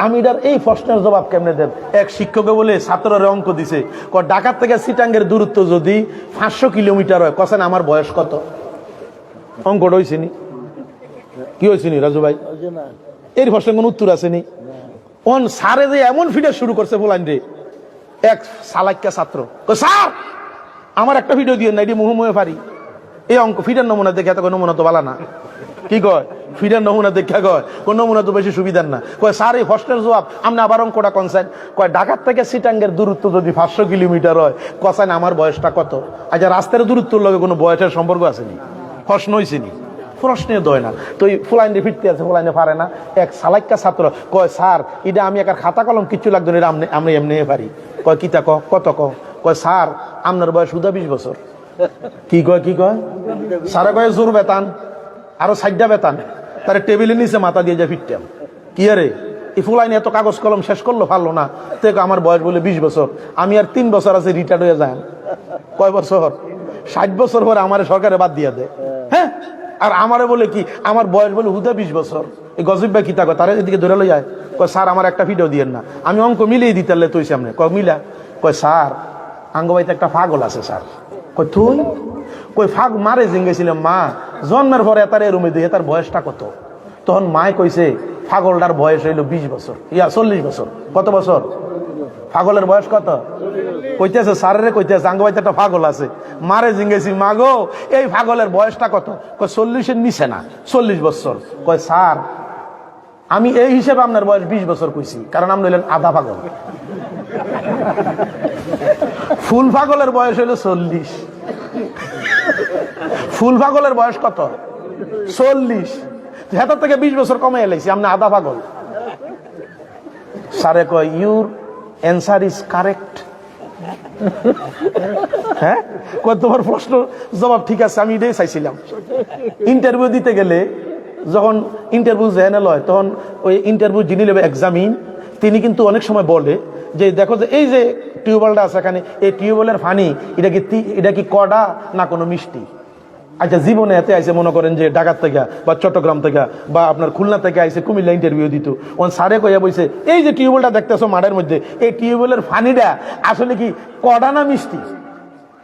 আমি এটার এই প্রশ্নের জবাব কেমনে দেব? এক শিক্ষকে বলে ছাত্ররা অঙ্ক দিছে, ঢাকা থেকে চিটাঙ্গের দূরত্ব যদি 500 কিলোমিটার হয়, কছেন আমার বয়স কত? অঙ্কটা হয়েছে নি? কি হয়েছে নি রাজু ভাই? এর প্রশ্নের কোন উত্তর আছে নি? অন সারে যে এমন ভিডিও শুরু করছে বলান রে, এক সালাক্কা ছাত্র স্যার আমার একটা ভিডিও দিয়ে না, এটি মুহে পারি। এই অঙ্ক ফিডার নমুনা দেখে এত নমুনা তো ভালো না। কি কয়? ফিডার নমুনা দেখে কয় কোন নমুনা তো বেশি সুবিধার না। কয় স্যার এই প্রশ্নের জবাব আপনি আবার অঙ্কটা কনসেন। কয় ঢাকার থেকে চিটাঙ্গের দূরত্ব যদি 500 কিলোমিটার হয়, কছেন আমার বয়সটা কত? আচ্ছা, রাস্তার দূরত্বর লগে কোনো বয়সের সম্পর্ক আছে নি? প্রশ্ন হয়েছে নি? প্রশ্নে দয় না। তো এই ফুলাইনে ফিরতে আছে, ফুলাইনে পারে না। এক সালাক্কা ছাত্র কয় স্যার এটা আমি একার খাতা কলম কিচ্ছু লাগতো না, আমি এমনি পারি। কয় কিতা কত কয় স্যার আপনার বয়স 20 বছর। কি কয় স্যারে কয় জোর বেতান আরো 60টা বেতান, তার টেবিলের নিচে মাথা দিয়ে যায় ফিরতাম। কি আরে এই ফুলাইনে এত কাগজ কলম শেষ করলো পারলো না, তো আমার বয়স বলে 20 বছর। আমি আর 3 বছর আছে রিটায়ার্ড হয়ে যায়। কয় বছর? 60 বছর পরে আমার সরকারে বাদ দিয়ে দেয়। হ্যাঁ, আর আমারে বলে কি আমার বয়স বলে 20 বছর। এই গজব ভাই কিতা কয়, তারা এদিকে ধরে লই যায়। কয় স্যার আমার একটা ভিডিও দিয়েন না, আমি অঙ্ক মিলিয়ে দিতে তুই সামনে। কয় মিলা? কয় স্যার আঙ্গবাইতে একটা পাগল আছে স্যার। কয় তুই? কই ফাগ মারে জিঙ্গেছিলাম মা জন্মের পরে তার রুমে দিয়ে তার বয়সটা কত? তখন মায় কইছে পাগলটার বয়স হইল 20 বছর, 40 বছর। কত বছর? পাগলের বয়স কত? কইতেছে স্যারের কইতেছে আঙ্গবাইতে একটা পাগল আছে। মারে জিঙ্গেছি মা গো এই পাগলের বয়সটা কত? কয় 40-এর নিচে না, 40 বছর। কয় স্যার আমি এই হিসেবে আপনার বয়স 20 বছর কইছি, কারণ আপনি হইলেন আধা পাগল। ফুল পাগলের বয়স হইল 40। ফুল পাগলের বয়স কত? 40। হেতার থেকে 20 বছর কমে এলাইছি, আপনি আধা পাগল। স্যারে কয় ইউর অ্যান্সার ইজ কারেক্ট। হ্যাঁ, কয় তোমার প্রশ্ন জবাব ঠিক আছে, আমি এটাই চাইছিলাম। ইন্টারভিউ দিতে গেলে যখন ইন্টারভিউ জেনারেল হয়, তখন ওই ইন্টারভিউ যিনি নেবে এক্সামিন, তিনি কিন্তু অনেক সময় বলে যে দেখো যে এই যে টিউবওয়েলটা আছে এখানে, এই টিউবওয়েলের পানি এটা কি কড়া না কোনো মিষ্টি? আচ্ছা, জীবনে এতে আইসে মনে করেন যে ঢাকার থেকে বা চট্টগ্রাম থেকে বা আপনার খুলনা থেকে আইসে কুমিল্লা ইন্টারভিউ দিত, ওন সারে কইয়া বইছে এই যে টিউবওয়েলটা দেখতেছো মাঠের মধ্যে, এই টিউবওয়েলের পানিটা আসলে কি কড়া না মিষ্টি?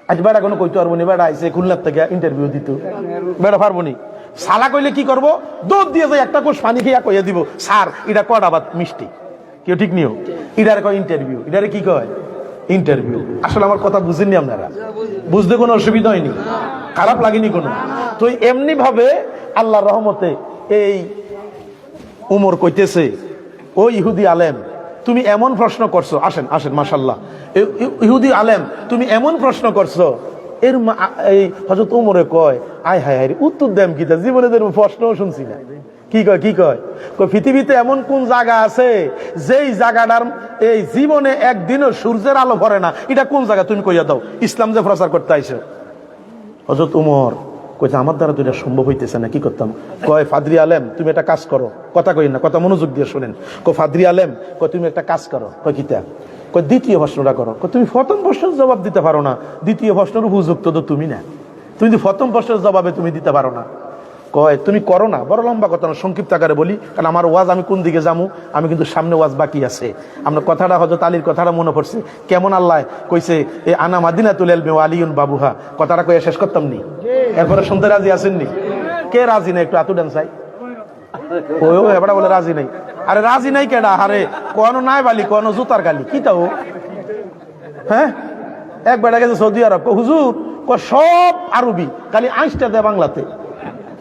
আজ বেড়া কোনো কইতে পারবো নি, বেড়া আইসে খুলনার থেকে ইন্টারভিউ দিত, বেড়া পারবো নি। সালা কইলে কি করবো, দুধ দিয়ে যে একটা কোষ পানি খেয়া কইয়া দিব স্যার এটা কড়া বা মিষ্টি। কেউ ঠিক নিও, ইডারে কয় ইন্টারভিউ, ইডারে কি কয় ইন্টারভিউ। আসলে আমার কথা বুঝেননি আপনারা, বুঝতে কোনো অসুবিধা হয়নি, খারাপ লাগেনি কোনো। তো এমনি ভাবে আল্লাহর রহমতে এই উমর কইতেছে ও ইহুদি আলেম তুমি এমন প্রশ্ন করছো, আসেন আসেন মাশাআল্লাহ, ইহুদি আলেম তুমি এমন প্রশ্ন করছো। এর এই হযরত উমরে কয় আয় হায় হায় উত্তর দেম কি, জীবনে প্রশ্নও শুনছি না। কি কয় পৃথিবীতে এমন কোন জায়গা আছে যেই জায়গাটার এই জীবনে একদিনও সূর্যের আলো ভরে না, এটা কোন জায়গা তুমি কইয়া দাও, ইসলাম যে প্রচার করতে আইছো। হযরত উমর কইছে আমার দ্বারা তো এটা সম্ভব হইতেছে না, কি করতাম? কয় ফাদরি আলেম তুমি একটা কাজ করো, কথা কই না, কথা মনোযোগ দিয়ে শোনেন। ফাদরি আলেম কয় তুমি একটা কাজ করো। কয় কিতা? কয় দ্বিতীয় প্রশ্নটা করো। তুমি প্রথম প্রশ্নের জবাব দিতে পারো না, দ্বিতীয় প্রশ্নের উপযুক্ত তো তুমি না, তুমি প্রথম প্রশ্নের জবাবে তুমি দিতে পারো না। কয় তুমি করো না, বড় লম্বা কথা না, সংক্ষিপ্ত আকারে বলি, কারণ আমার ওয়াজ আমি কোন দিকে যাবো, আমি কিন্তু সামনে ওয়াজ বাকি আছে। আপনার কথাটা হযরত আলীর কথাটা মনে পড়ছে, কেমন আল্লাহ কইছে এ আনা মাদিনাতুল ইলমি ওয়া আলিয়ুন বাবুহা, কথাটা কইয়া শেষ করতাম নি, এরপরে শুনতে রাজি আছেননি? কে রাজি নাই? একটু আতুডান চাই। ও এবারে বলে রাজি নাই। আরে রাজি নাই কেডা? আরে কোন নাই বালি, কোন জুতার গালি কি তাও? হ্যাঁ, এক বেড়া গেছে সৌদি আরব, হুজুর সব আরবি, খালি আইসটা দেয় বাংলাতে।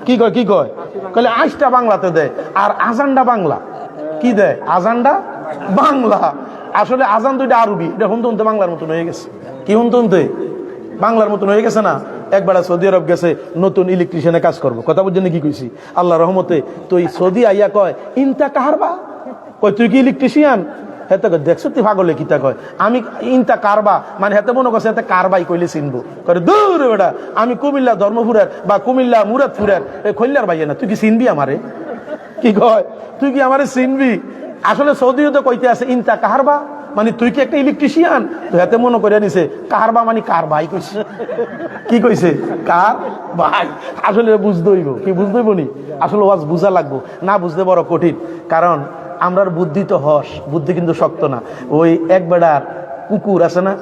কি কয় কলে আইসটা বাংলাতে দেয়, আর আজানটা বাংলা। কি দেয়? আজানটা বাংলা। আসলে আজান দুইটা আরবি, এটা হুনতে হুনতে বাংলার মতন হয়ে গেছে। কি হুনতে হুনতে বাংলার মতন হয়ে গেছে না? একবার সৌদি আরব গেছে, নতুন ইলেকট্রিশিয়ানে কাজ করবো, কথা বুঝছেন কি কইছি? আল্লাহ রহমতে তুই সৌদি আইয়া কয় ইনতা কারবা, কয় তুই কি ইলেকট্রিশিয়ান? হেতে দেখছো তুই পাগলে কিতা কয়, আমি ইনতা কারবা মানে হেতে মনে করছে হেতে কারবাই কইলে চিনবো। করে দূর বেটা, আমি কুমিল্লা ধর্মপুরের বা কুমিল্লা মুরাদপুরের খৈল্লার বাইয়া না, তুই কি চিনবি আমারে? কি কয় তুই কি আমারে চিনবি? আসলে সৌদিতে কইতে আছে ইনতা কাহারবা, মানে তুই কি একটা ইলেকট্রিশিয়ান? তো হাতে মনে করে নিছে কাহারবা মানে কার ভাই কইছে। কি কইছে? কার ভাই। আসলে বুঝতে হইব, কি বুঝতে হইব নি? আসলে ওয়াজ বুঝা লাগবো, না বুঝতে বড় কঠিন। কারণ আমরার বুদ্ধি তো হস, বুদ্ধি কিন্তু শক্ত না। ওই এক বেড়ার কুকুর আছে না,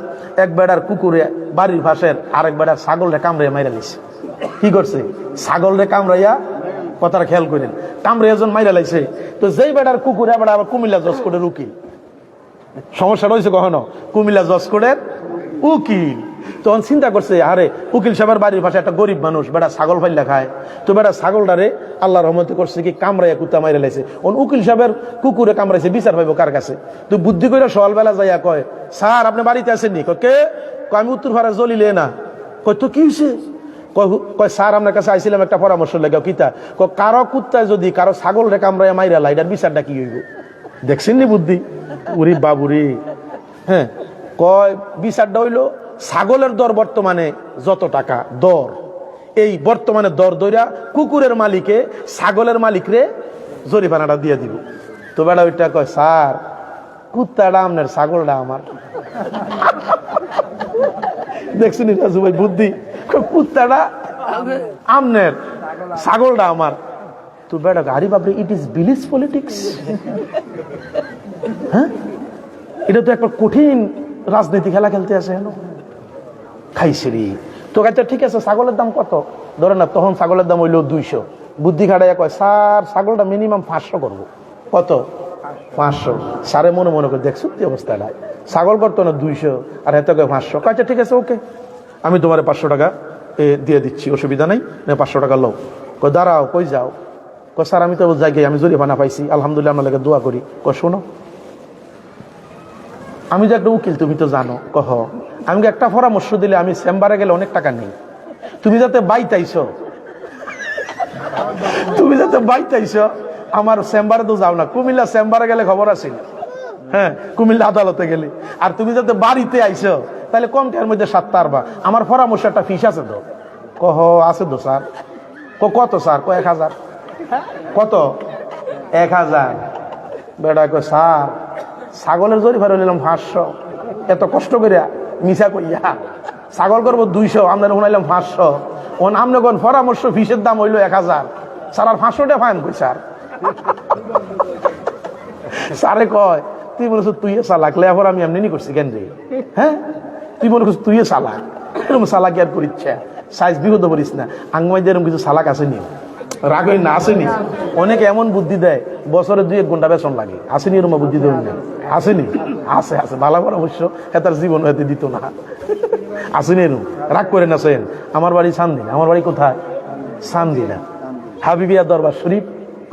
এক বেড়ার কুকুরে বাড়ির পাশের আরেক বেড়ার ছাগলরে কামড়াইয়া মাইরা লাইছে। কি করছে? ছাগলরে কামড়াইয়া, কথাটা খেয়াল করেন, কামড়াইয়া জন মাইরা লাইছে। তো যেই বেড়ার কুকুরে আবার কুমিল্লা জজ কোর্টের উকিল। সমস্যা রয়েছে কখনো? কুমিল্লা জজ কোর্টের উকিল। তখন চিন্তা করছে, আরে উকিল সাহেবের বাড়ির পাশে একটা গরিব মানুষ বেড়া ছাগল ফাইল্লা খায়, তো বেড়া ছাগলটারে আল্লাহর রহমতে করছে কি কামড়াইয়া কুত্তা মাইরা লাইছে। উকিল সাহেবের কুকুরে কামড়াইছে, বিচার পাইব কার কাছে? তো বুদ্ধি করে সকালবেলা যাইয়া কয়, স্যার আপনি বাড়িতে আসেননি? কে? আমি উত্তর ভাড়া জলিলে না। কয় তো কি হয়েছে? কয় স্যার আপনার কাছে আইছিলাম একটা পরামর্শ লেগে। কিতা? কারো কুত্তায় যদি কারো ছাগল রে কামড়াইয়া মাইরা লাই, এটার বিচারটা কি হইব? দেখছেন নি বুদ্ধি? উরি বাবুরি। হ্যাঁ, কয় বিচারটা হইল ছাগলের দর বর্তমানে যত টাকা দর, এই বর্তমানে দর দইরা কুকুরের মালিকে ছাগলের মালিকরে জরিমানাটা দিয়ে দিব। তো বেড়া ওইটা কয়, স্যার কুত্তাটা আপনার, ছাগলটা আমার। দেখছেন রাজু ভাই বুদ্ধি? কুত্তাটা আমনের, ছাগলটা আমার। তো বেটা আরে বাপরে, ইট ইজ ভিলেজ পলিটিক্স। হ্যাঁ, এটা তো একটা কঠিন রাজনীতি খেলা খেলতে আছে। খাইছে রে। তো আচ্ছা ঠিক আছে, ছাগলের দাম কত? ধরে না, তখন ছাগলের দাম হইলো 200। বুদ্ধি খাটাইয়া কয়, স্যার ছাগলটা মিনিমাম 500 করবো। কত? 500। স্যারে মনে মনে করে, দেখছো কি অবস্থাটা, ছাগল করতো না 200 আর এত 500। আচ্ছা ঠিক আছে, ওকে, আমি তোমার 500 টাকা দিয়ে দিচ্ছি, অসুবিধা নাই, 500 টাকা লো। কয় দাঁড়াও, কই যাও? কয় স্যার আমি তো জায়গায় আমি জরিমানা পাইছি, আলহামদুলিল্লাহ আপনার লাগে দোয়া করি। কয় শোনো, আমি যে একটা উকিল তুমি তো জানো। কহ, আমি একটা পরামর্শ দিলে আমি চেম্বারে গেলে অনেক টাকা নেই। তুমি যাতে বাইতাইছো, তুমি যাতে বাইতাইছো আমার চেম্বারে তো যাও না। কুমিল্লা চেম্বারে গেলে খবর আছে, হ্যাঁ, কুমিল্লা আদালতে গেলে। আর তুমি যাতে বাড়িতে আইছো, তাহলে কম টাকার মধ্যে সাতটা আরবা। আমার পরামর্শ একটা ফিস আছে তো। কহ আছে তো স্যার। কত স্যার? 1000। কত? 1000। বেটা কয় স্যার ছাগলের জরিমানা নিলাম 500, এত কষ্ট করিয়া মিছা কইয়া ছাগল করবো 200, আপনার শুনাইলাম 500। আপনি কোন পরামর্শ ফিসের দাম হইলো 1000, স্যার আর 500 টাকা ফাইন কই স্যার। স্যারে কয়, তুই মনে করছো তুই চালাক, লেখাপড়া আমি এমনি করছি কেন রে? হ্যাঁ, তুই মনে করছো তুই চালাক, এরকম চালাকি আর করিচ্ছে সাইজ বিপদ করিস না। আঙ্গমাইদের এরকম কিছু চালাক আসেনি, রাগই না আসেনি। অনেকে এমন বুদ্ধি দেয় বছরে 2-1 ঘন্টা বেতন লাগে, আসেনি এরকম বুদ্ধি দেবেন না? আসেনি? আছে আছে, ভালো করে অবশ্য, তার জীবন হয়তো দিত না। আসেনি এরকম, রাগ করে না। সেন আমার বাড়ি সান্দিনা। আমার বাড়ি কোথায়? সান্দিনা। হাবিবিয়া দরবার শরীফ।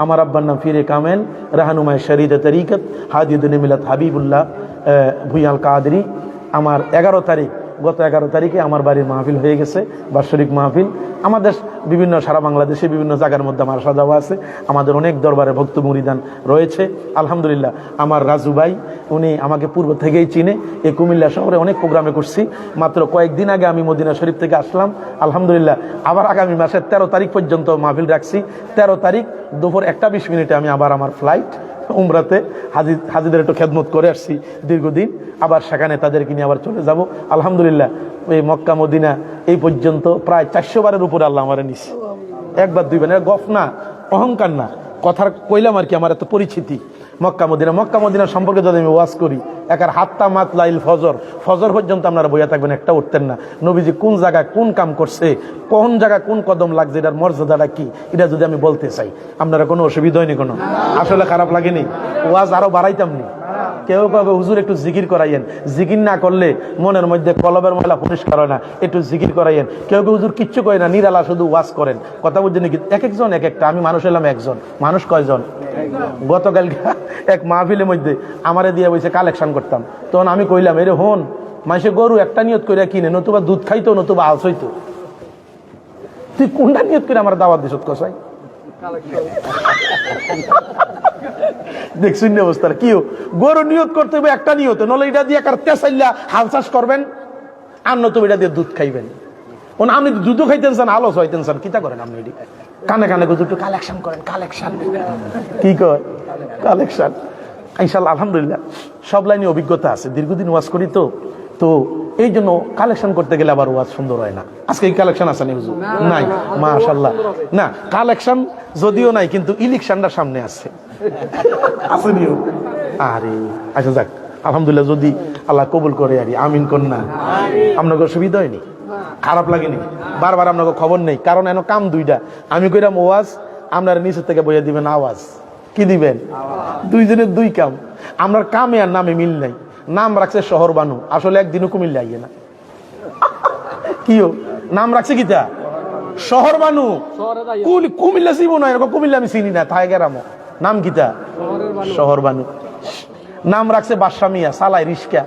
আমার আব্বার নাম ফিরে কামেল, রাহানুমায় শরীদ তরিকত, হাদিদুন মিলাত হাবিবুল্লাহ ভুইয়াল কাদরি। আমার 11 তারিখ, গত 11 তারিখে আমার বাড়ির মাহফিল হয়ে গেছে, বাৎসরিক মাহফিল। আমাদের বিভিন্ন সারা বাংলাদেশে বিভিন্ন জায়গার মধ্যে আমার সাজাওয়া আছে। আমাদের অনেক দরবারে ভক্ত মুরিদান রয়েছে আলহামদুলিল্লাহ। আমার রাজু ভাই, উনি আমাকে পূর্ব থেকেই চিনে। এই কুমিল্লা শহরে অনেক প্রোগ্রামে করছি। মাত্র কয়েকদিন আগে আমি মদিনা শরীফ থেকে আসলাম আলহামদুলিল্লাহ। আবার আগামী মাসের 13 তারিখ পর্যন্ত মাহফিল রাখছি। 13 তারিখ দুপুর 1:20 আমি আবার আমার ফ্লাইট উমরাতে। হাজিদের একটু খেদমত করে আসছি দীর্ঘদিন, আবার সেখানে তাদেরকে নিয়ে আবার চলে যাব আলহামদুলিল্লাহ। এই মক্কা মদিনা এই পর্যন্ত প্রায় 400 বারের উপরে আল্লাহ আমার নিছি। একবার দুইবার, গফ না, অহংকার না, কথার কইলাম আর কি। আমার এত পরিচিতি মক্কা মদিনা সম্পর্কে যদি আমি ওয়াজ করি, একার হাত্তা মাত লাইল ফজর, ফজর পর্যন্ত আপনারা বইয়া থাকবেন, একটা উঠতেন না। নবীজি কোন জায়গায় কোন কাম করছে, কোন জায়গায় কোন কদম লাগছে, এটার মর্যাদাটা কি, এটা যদি আমি বলতে চাই, আপনারা কোনো অসুবিধা হয়নি? কোনো আসলে খারাপ লাগেনি? ওয়াজ আরো বাড়াইতাম নি। কেউ কবে হুজুর একটু জিকির করাইয়েন, জিকির না করলে মনের মধ্যে কলবের ময়লা পরিষ্কার হয় না, একটু জিকির করাইয়েন। কেউ কেউ হুজুর কিচ্ছু করে না, নিরালা শুধু ওয়াজ করেন। কথা বুঝছেন নাকি? এক একজন এক একটা। আমি মানুষ এলাম একজন, মানুষ কয়জন? গতকাল এক মাহফিলের মধ্যে আমারে দিয়ে বসে কালেকশন করতাম, তখন আমি কইলাম, এরে হন, মাসে গরু একটা নিয়ত করে কিনে, নতুবা দুধ খাইতো নতুবা আলস হইতো। তুই কোনটা নিয়ত করে আমার দাওয়াত দিস কসাই? দেখছেন অবস্থা কি? গরু নিয়ত করতে হবে একটা নিয়ত, নলে এটা দিয়ে তেসাইল্লা হাল চাষ করবেন, আর নতুবা এটা দিয়ে দুধ খাইবেন। আপনি দুধও খাইতেন চান, আলস হইতেন চান, কিতা করেন আপনি? এটি কানে কানে একটু কালেকশন করেন, কালেকশন কি কয়? কালেকশন। ইনশাআল্লাহ আলহামদুলিল্লাহ সব লাইনে অভিজ্ঞতা আছে, দীর্ঘদিন ওয়াজ করি তো, তো এই জন্য কালেকশন করতে গেলে আবার ওয়াজ সুন্দর হয় না। আজকে এই কালেকশন আছে না হুজুর? নাই, মাশাআল্লাহ। না কালেকশন যদিও নাই, কিন্তু ইলেকশনটা সামনে আছে, আসেনিও। আরে আচ্ছা যাক, আলহামদুলিল্লাহ, যদি আল্লাহ কবুল করে আরি, আমিন কন্যা। আপনাকে অসুবিধা হয়নি, খারাপ লাগেনি? বারবার আপনাকে খবর নেই, কারণ এন কাম দুইটা, আমি কইরাম ওয়াজ, আপনার নিচের থেকে বইয়া দিবেন আওয়াজ। কি দিবেন? দুইজনের দুই কাম। আপনার কামে আর নামে মিল নাই। নাম রাখছে শহর বানু, আসলে একদিনও কুমিল্লা আইয়ে না। কিও নাম রাখছে কিতা? শহর বানু। কুমিল্লা চিব না, এরকম কুমিল্লা আমি চিনি না, তাই গেরামো। নাম কিতা? শহর বানু। নাম রাখছে বাদশা মিয়া, সালাই রিস্কা।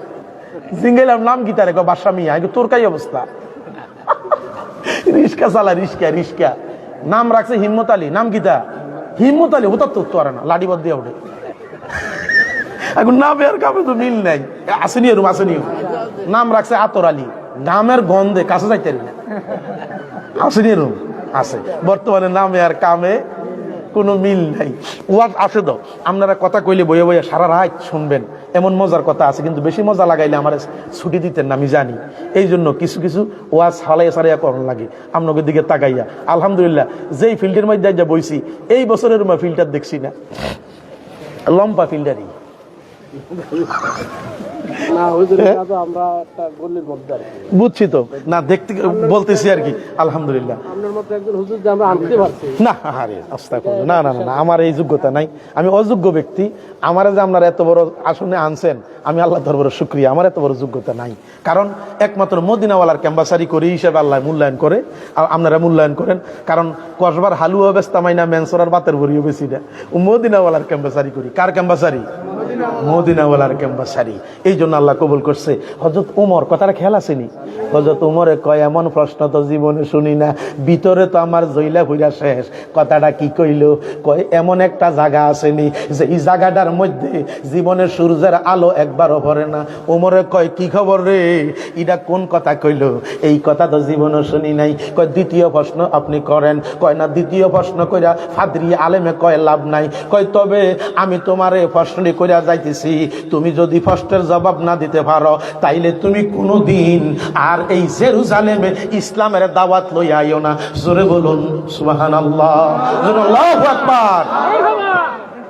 জিঙ্গাইলাম নাম কিতা রে? বাদশা মিয়া। তোর কাই অবস্থা, রিস্কা চালা, রিস্কা রিস্কা। নাম রাখছে হিম্মত আলী, নাম কিতা? হিম্মত আলী। হতো তো আর না, লাডি বাদ দিয়ে ওঠে। এখন নামে আর কামে তো মিল নাই। আসেনি এরম, আসেনি। নাম রাখছে আতর আলী, নামের গন্ধে কাছে যাইতে না। আসেনি এরম? আছে। বর্তমানে নামে আর কামে কোনো মিল নাই। ওয়াজ আসে তো, আপনারা কথা কইলে বইয়ে বইয়ে সারা রাত শুনবেন, এমন মজার কথা আছে, কিন্তু বেশি মজা লাগাইলে আমার ছুটি দিতেন না, আমি জানি। এই জন্য কিছু কিছু ওয়াজ হালাইয়া সারাইয়া করণ লাগে আপনাদের দিকে তাকাইয়া। আলহামদুলিল্লাহ, যেই ফিল্ডের মধ্যে যা বইছি, এই বছরের ফিল্টার দেখছি না, লম্বা ফিল্ডারই। বুঝছি তো, না দেখতে বলতেছি আর কি। আলহামদুলিল্লাহ। না আরে আস্তাগফিরুল্লাহ, না না না, আমার এই যোগ্যতা নাই, আমি অযোগ্য ব্যক্তি। আমার যে আপনারা এত বড় আসনে আনছেন, আমি আল্লাহ দরবারে শুকরিয়া, আমার এত বড় যোগ্যতা নাই। কারণ একমাত্র মদিনাওয়ালার ক্যাম্বাসারি করি হিসেবে আল্লাহ মূল্যায়ন করে, আর আপনারা মূল্যায়ন করেন। কারণ কসবার হালুয়া বেস্তামাই না, মেনসরার বাতের ভরিও বেশি না, মদিনাওয়ালার ক্যাম্বাসারি করি। কার ক্যাম্বাসারি? মদিনাওয়ালার ক্যাম্বাসারি। এই জন্য আল্লাহ কবুল করছে। হযরত ওমর, কথাটা খেয়াল আসেনি? হযরত ওমরে কয়, এমন প্রশ্ন তো জীবনে শুনি না, ভিতরে তো আমার জইলা ভইরা শেষ। কথাটা কি কইল? কয় এমন একটা জায়গা আসেনি যে এই জায়গাটার মধ্যে জীবনের সূর্যের আলো একবারও পড়ে না। ওমরে কয়, কি খবর রে, এটা কোন কথা কইল? এই কথা তো জীবনে শুনি নাই। কয় দ্বিতীয় প্রশ্ন আপনি করেন। কয় না, দ্বিতীয় প্রশ্ন কইরা ফাদরি আলেমে কয় লাভ নাই। কয় তবে আমি তোমারে প্রশ্নটি কইরা যাইতেছি, তুমি যদি প্রশ্নের জবাব না দিতে পারো, তাইলে তুমি কোনোদিন আর এই জেরুজালেমে ইসলামের দাওয়াত লই আইও না। জোরে বলুন সুবহানাল্লাহ, আল্লাহু আকবার।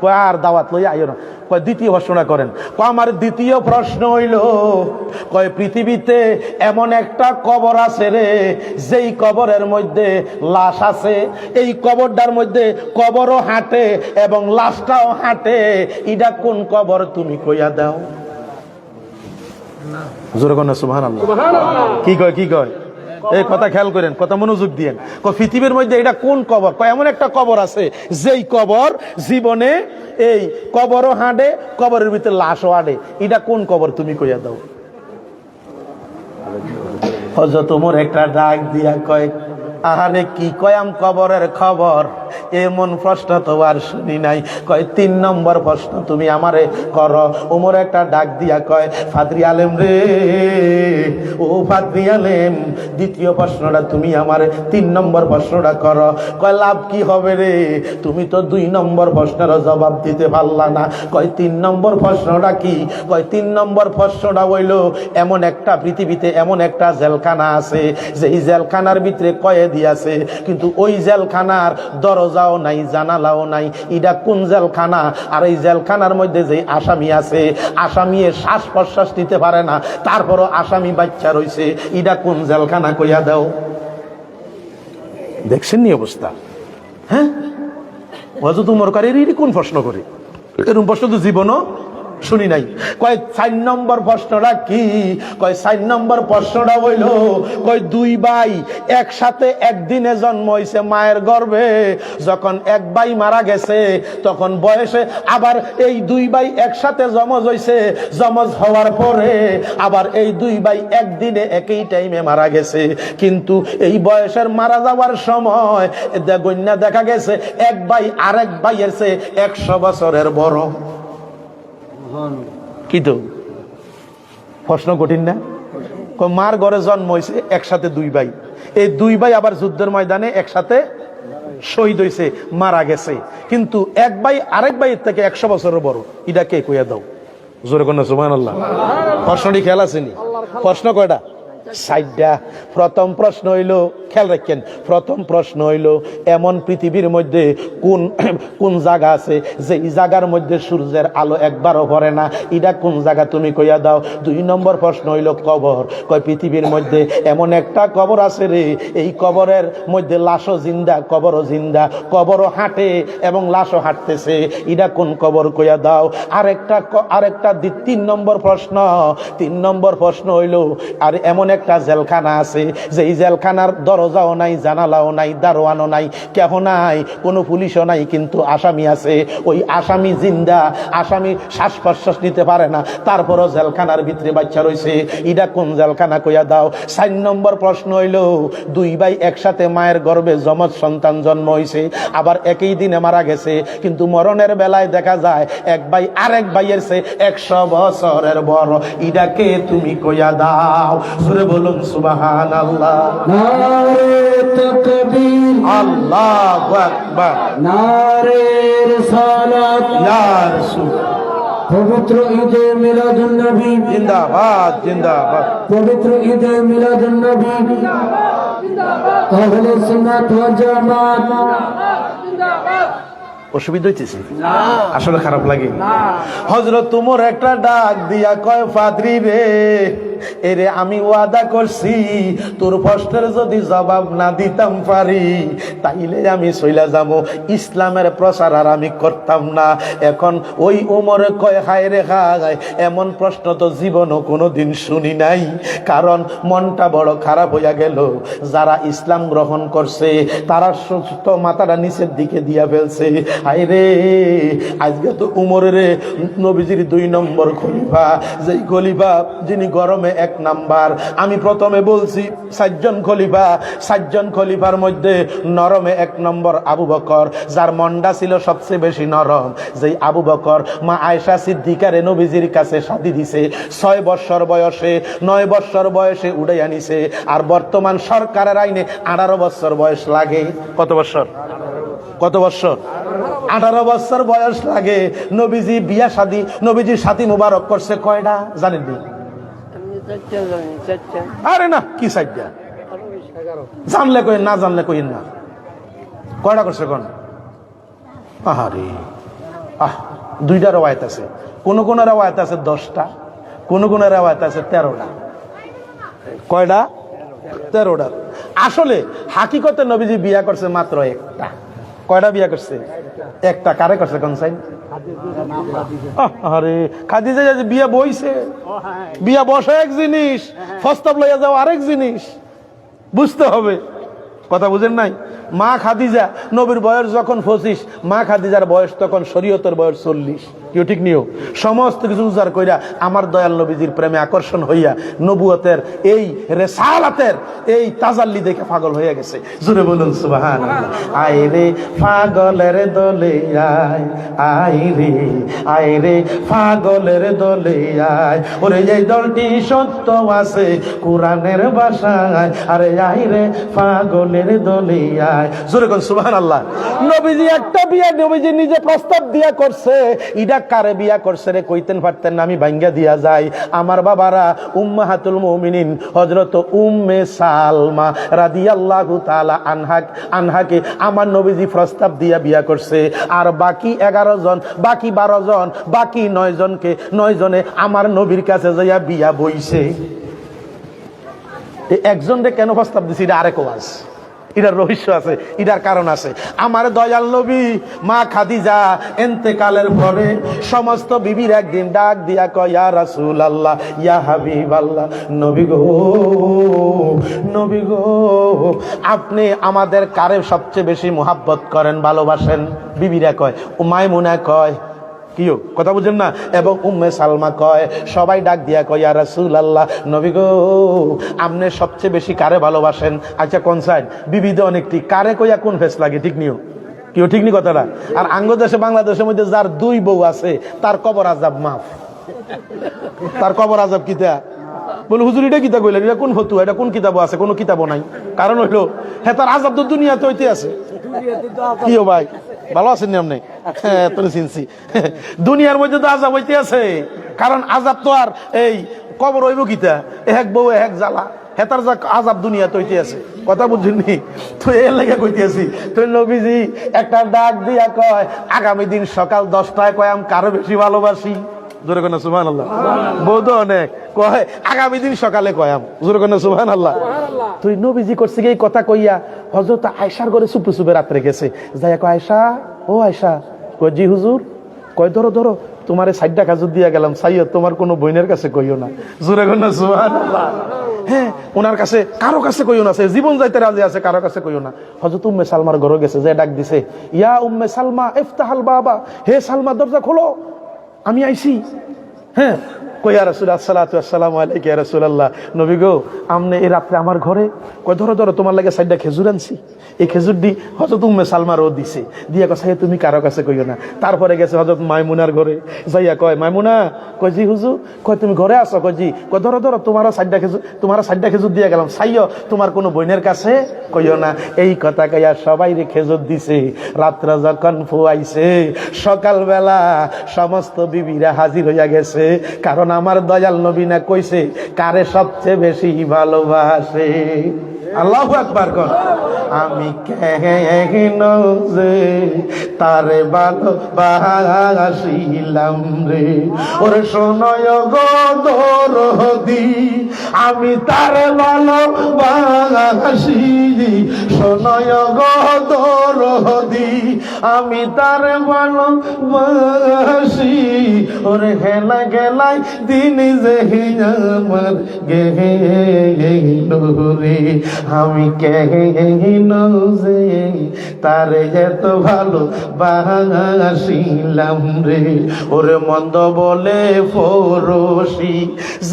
কয় আর দাওয়াত লই আইও না। কয় দ্বিতীয় প্রশ্নটা করেন। কয় আমার দ্বিতীয় প্রশ্ন হইল, কয় পৃথিবীতে এমন একটা কবর আছে রে, যেই কবরের মধ্যে লাশ আছে, এই কবরটার মধ্যে কবরও হাঁটে এবং লাশটাও হাঁটে, এটা কোন কবর? তুমি কইয়া দাও। জোরে কোন সুবহানাল্লাহ। কি কয়? কি কয়? এই কথা খেয়াল করেন, কথা মনোযোগ দিয়েন। পৃথিবীর মধ্যে এটা কোন কবর? কয় এমন একটা কবর আছে, যেই কবর জীবনে এই কবরও হাঁটে, কবরের ভিতরে লাশও হাঁটে, এটা কোন কবর? তুমি কইয়া দাও। হযরত ওমর একটা ডাক দিয়া কয়, আহারে কি কয়াম কবরের খবর, এমন প্রশ্ন তো আর শুনি নাই। কয় ৩ নম্বর প্রশ্ন তুমি আমারে করো। ওমর একটা ডাক দিয়া কয়, ফাদরি আলেম রে, ও ফাদরি আলেম, দ্বিতীয় প্রশ্নটা তুমি আমারে ৩ নম্বর প্রশ্নটা করো। কয় লাভ কি হবে রে, তুমি তো ২ নম্বর প্রশ্নের জবাব দিতে পারলা না। কয় ৩ নম্বর প্রশ্নটা কি? কয় ৩ নম্বর প্রশ্নটা হইল, এমন একটা পৃথিবীতে এমন একটা জেলখানা আছে, যে এই জেলখানার ভিতরে কয়েদি আছে, কিন্তু ওই জেলখানার দরজাও নাই, জানালাও নাই। এটা কোন জেলখানা? আর এই জেলখানার মধ্যে যে আসামি আছে, আসামি শ্বাস প্রশ্বাস নিতে পারে না, তারপরও আসামি বাচ্চা রয়েছে, এটা কোন জেলখানা? কইয়া দাও। দেখছেন নি অবস্থা? হ্যাঁ, হযরত ওমর করে এরই কোন প্রশ্ন করে? এরকম প্রশ্ন তো জীবনও শুনি নাই। কয় ৪ নম্বর প্রশ্নটা কি? কয় ৪ নম্বর প্রশ্নটা হইল, কয় ২ ভাই একসাথে একদিনে জন্ম হইছে মায়ের গর্ভে, যখন এক ভাই মারা গেছে, তখন বয়সে আবার এই ২ ভাই একসাথে জমজ হইছে, জমজ হওয়ার পরে আবার এই ২ ভাই একদিনে একই টাইমে মারা গেছে, কিন্তু এই বয়সের মারা যাওয়ার সময় গণ্যা দেখা গেছে এক ভাই আরেক ভাইয়ের চেয়ে ১০০ বছরের বড়। কি তো প্রশ্ন কঠিন না? মার ঘরে জন্ম হয়েছে একসাথে ২ ভাই, এই ২ ভাই আবার যুদ্ধের ময়দানে একসাথে শহীদ হয়েছে, মারা গেছে, কিন্তু এক ভাই আরেক ভাইয়ের থেকে 100 বছরের বড়, এটা কে কইয়া দাও? জোরে কোন সুবহানাল্লাহ। প্রশ্নটি খেয়াল আসেনি? প্রশ্ন কয়টা? 60টা। প্রথম প্রশ্ন হইল, খেয়াল রাখেন, প্রথম প্রশ্ন হইল এমন পৃথিবীর মধ্যে কোন কোন জায়গা আছে যে এই জায়গার মধ্যে সূর্যের আলো একবারও পড়ে না, এটা কোন জায়গা তুমি কইয়া দাও। 2 নম্বর প্রশ্ন হইল কবর, কয় পৃথিবীর মধ্যে এমন একটা কবর আছে রে, এই কবরের মধ্যে লাশও জিন্দা, কবরও জিন্দা, কবরও হাঁটে এবং লাশও হাঁটতেছে, এটা কোন কবর কইয়া দাও। আরেকটা 3 নম্বর প্রশ্ন, 3 নম্বর প্রশ্ন হইল আর এমন একটা জেলখানা আছে যে এই জেলখানার দরজাও নাই, জানালাও নাই, দারোয়ানও নাই, কেহ নাই, কোনো পুলিশও নাই, কিন্তু আসামি আছে। ওই আসামি জিন্দা, আসামি শ্বাস প্রশ্বাস নিতে পারে না, তারপরও জেলখানার ভিতরে বাচ্চা রয়েছে, এটা কোন জেলখানা কইয়া দাও। 4 নম্বর প্রশ্ন হইল 2 ভাই একসাথে মায়ের গর্ভে যমজ সন্তান জন্ম হয়েছে, আবার একই দিনে মারা গেছে, কিন্তু মরণের বেলায় দেখা যায় এক ভাই আরেক ভাইয়ের চেয়ে 100 বছরের বড়, এটাকে তুমি কইয়া দাও। সুরে বলুন সুবহানাল্লাহ। নারে তাকবীর, আল্লাহু আকবার, নারে রিসালাত, ইয়া রাসূল, পবিত্র ঈদে মিলাদুন নবী, জিন্দাবাদ জিন্দাবাদ। পবিত্র ঈদে মিলাদুন নবী, আহলে সুন্নাত ওয়াল জামাত। অসুবিধা হইতেছে? আসলে খারাপ লাগে। হযরত উমর একটা ডাক দিয়া কয়, ফাদরি রে, এরে আমি ওয়াদা করছি তোর প্রশ্নের যদি জবাব না দিতাম পারি তাইলে আমি চইলা যাবো, ইসলামের প্রচার আর আমি করতাম না। এখন ওই উমরে কয়, হায় রে হায়, এমন প্রশ্ন তো জীবনও কোনোদিন শুনি নাই, কারণ মনটা বড় খারাপ হইয়া গেল। যারা ইসলাম গ্রহণ করছে তারা সুস্থ মাথাটা নিচের দিকে দিয়া ফেলছে। হায় রে, আজকে তো উমরের নবীজির 2 নম্বর খলিফা, যেই খলিফা যিনি গরমে 1 নাম্বার। আমি প্রথমে বলছি 4 জন খলিফা, 4 জন খলিফার মধ্যে নরমে 1 নম্বর আবু বকর, যার মনটা ছিল সবচেয়ে বেশি নরম। যেই আবু বকর মা আয়েশা সিদ্দিকারে নবীজির কাছে শাদী দিছে 6 বছর বয়সে, 9 বছর বয়সে উড়াইয়া নিছে, আর বর্তমান সরকারের আইনে 18 বছর বয়স লাগে। কত বছর? কত বছর? 18 বছর বয়স লাগে। নবীজি বিয়া শাদী, নবীজির সাথী মুবারক করছে কয়টা জানেন? আরে না, কি 4টা? জানলে কইন, না জানলে কইন না। কয়টা করছে কোন? আহারে, 2টা রওয়ায়াত আছে, কোন কোন রওয়ায়াত আছে 10টা, কোন কোন রওয়ায়াত আছে 13টা। কয়টা? 13টা। আসলে হাকিকতে নবীজি বিয়া করছে মাত্র একটা। কয়টা বিয়া করছে? একটা। কারে করছে কোন সাইন? আরে খাদিজা যে বিয়া বইছে, বিয়া বসা এক জিনিস, প্রস্তাব লইয়া যাও আরেক জিনিস, বুঝতে হবে। কথা বুঝেন নাই? মা খাদিজা নবীর বয়স যখন 25, মা খাদিজার বয়স তখন শরীয়তের বয়স 40। কেউ ঠিক নিও, সমস্ত কিছু উজাড় কইরা আমার দয়াল নবীজির প্রেমে আকর্ষণ হইয়া নবুয়তের এই রেসালাতের এই তাজাল্লি দেখে পাগল হয়ে গেছে। জোরে বলুন সুবহানাল্লাহ। আয় রে পাগলের দলে আয়, আয় রে, আয় রে পাগলের দলে আয়, ওরে এই দলটি সত্য আছে কোরআনের ভাষায়, আরে আয় রে পাগলের দলে আয়। জোরে কোন সুবহানাল্লাহ। নবীজি একটা বিয়া নবীজি নিজে প্রস্তাব দিয়া করছে, ইডা কারে বিয়া করছে রে কইতেন পারতেন না, আমি ভাঙ্গা দিয়া যাই। আমার বাবারা, উম্মাহাতুল মুমিনিন হযরত উম্মে সালমা রাদিয়াল্লাহু তাআলা আনহাকে আমার নবীজি প্রস্তাব দিয়া বিয়া করছে, আর বাকি 11 জন, বাকি 12 জন, বাকি 9 জনকে 9 জনে আমার নবীর কাছে যাইয়া বিয়া বইছে। একজনকে কেন প্রস্তাব দিছি এটা আরেক ওয়াজ, এটার রহস্য আছে, এটার কারণ আছে। আমার দয়াল নবী মা খাদিজা ইন্তেকালের পরে সমস্ত বিবির একদিন ডাক দিয়া কয়, ইয়া রাসূলুল্লাহ, ইয়া হাবিবাল্লাহ, নবী গো, নবী গো, আপনি আমাদের কারে সবচেয়ে বেশি মোহাব্বত করেন, ভালোবাসেন? বিবিরা কয়, ও মায়মুনা কয়, কিও কথা বুঝেন না, এবং উম্মে সালমা কয়, সবাই ডাক দিয়া কয়, ইয়া রাসূলুল্লাহ, নবী গো, আপনি সবচেয়ে বেশি কারে ভালোবাসেন? আচ্ছা কোন সাইড? বিবিধে অনেকটি, কারে কইয়া কোন ফেস লাগে? ঠিক নিও, কেউ ঠিক নি কথাটা। আর আঙ্গ দেশে বাংলাদেশের মধ্যে যার 2 বউ আছে তার কবর আযাব মাফ। তার কবর আযাব কিতা? বলে হুজুর এটা কিতা কইলেন? এটা কোন ফতুয়া? এটা কোন কিতাবও আছে? কোনো কিতাবও নাই। কারণ হইলো হ্যাঁ, তার আযাব তো দুনিয়াতে হইতে আছে। কি ও ভাই ভালো আছেন নি আপনি? হ্যাঁ তোর চিনছি। দুনিয়ার মধ্যে তো আজাব হইতে আছে, কারণ আজাব তো আর এই কবর হইব কিতা, এক বউ এক জ্বালা, হেতার যা আজাব দুনিয়া তৈতে আছে, কথা বুঝছেননি? তো এর লেগে কইতেছি, তো নবীজি একটা ডাক দিয়া কয় আগামী দিন সকাল 10টায় কয় আমি কারো বেশি ভালোবাসি, জোরে কেন সুবহানাল্লাহ, বৌদ্ধ অনেক কয় আগামী দিন সকালে কয়াম, জোরে কেন সুবহানাল্লাহ। তুই নবীজি করছে কি এই কথা কইয়া হযরত আয়েশার ঘরে চুপে চুপে রাত্রে গেছে, যাইয়া কয় আয়েশা, ও আয়েশা, কয় জি হুজুর, কয় ধরো ধরো তোমারে 60 খাজুর দিয়া গেলাম, সাইয়দ তোমার কোনো বোনের কাছে কইও না, জোরে কেন সুবহানাল্লাহ। হ্যাঁ ওনার কাছে কারো কাছে কইও না, সে জীবন যাইতে রাজি আছে, কারো কাছে কইও না। হযরত উম্মে সালমার ঘরে গেছে, যে ডাক দিছে, ইয়া উম্মে সালমা ইফতাহাল বাবা, হে সালমা দরজা খোলো, আমি আইছি। হ্যাঁ কই ইয়া রাসূল আসসালাতু আসসালামু আলাইকা ইয়া রাসূলুল্লাহ, নবী গো আমনে এই রাতে আমার ঘরে, কয় ধরো ধরো তোমার লাগে 60টা খেজুর আনছি, এই খেজুর দি হযরত উম্মে সালমারও দিছে, দিয়া কথা তুমি কারো কাছে কইও না। তারপরে গেছে হযরত মাইমুনার ঘরে, যাইয়া কয় মাইমুনা, কয় জি হুজুর, কয় তুমি ঘরে আসো, কয় জি, কয় ধরো ধরো তোমার 60টা খেজুর দিয়া গেলাম, সাইয় তোমার কোনো বোনের কাছে কইও না। এই কথা কইয়া সবাই রে খেজুর দিছে। রাত্র যখন ফুয়াইছে, সকালবেলা সমস্ত বিবিরা হাজির হইয়া গেছে, কারণ আমার দয়াল নবী না কইছে কারে সবচেয়ে বেশি ভালোবাসে। আল্লাহু আকবার কর। আমি কেন যে তারে ভালোবাসিলাম রে, ওরে শোনয় গো দরদি, আমি তারে ভালোবাসি, শোনয় গো দরদি, আমি তারে ভালোবাসি, ওরে হেলা গেলাই দিন যে আমার গেল রে, আমি কেন যে তারে এত ভালো বাসিলাম রে, ওরে মন্দ বলে ফরসি,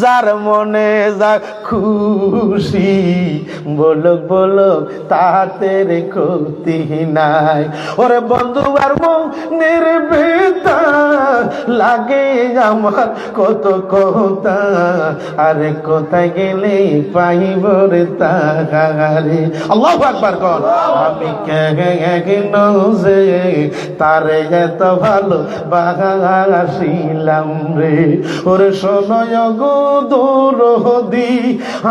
যার মনে যা খুশি, বলক বলক তাতে রে ক্ষতি নাই, ওরে বন্ধু আর মনের ভেতর লাগে আমার কত কথা, আরে কোথায় গেলে পাইব রে তাহারে। আল্লাহু আকবার কর। আমি কেন যে তারে এত ভালো বাসিলাম রে, ওরে শোনয় গো দরদি,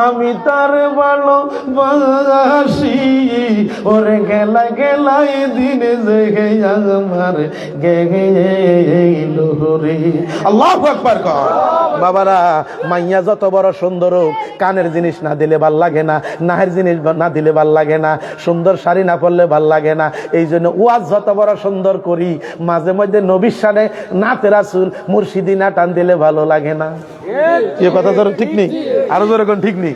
আমি তারে ভালোবাসি, ওরে গেলা গেলাই দিন যে আমার গেল রে। আল্লাহু আকবার কর। বাবারা, মাইয়া যত বড় সুন্দর হোক, কানের জিনিস না দিলে ভাল লাগে না, নাহের জিনিস না দিলে ভাল লাগে না, সুন্দর শাড়ি না পরলে ভাল লাগে না। এই জন্য ওয়াজ যত বড় সুন্দর করি, মাঝে মধ্যে নবীর শানে নাতে রাসূল মুর্শিদি না টান দিলে ভালো লাগে না। এ কথা ধরো ঠিক নেই, আরো যেরকম ঠিক নেই।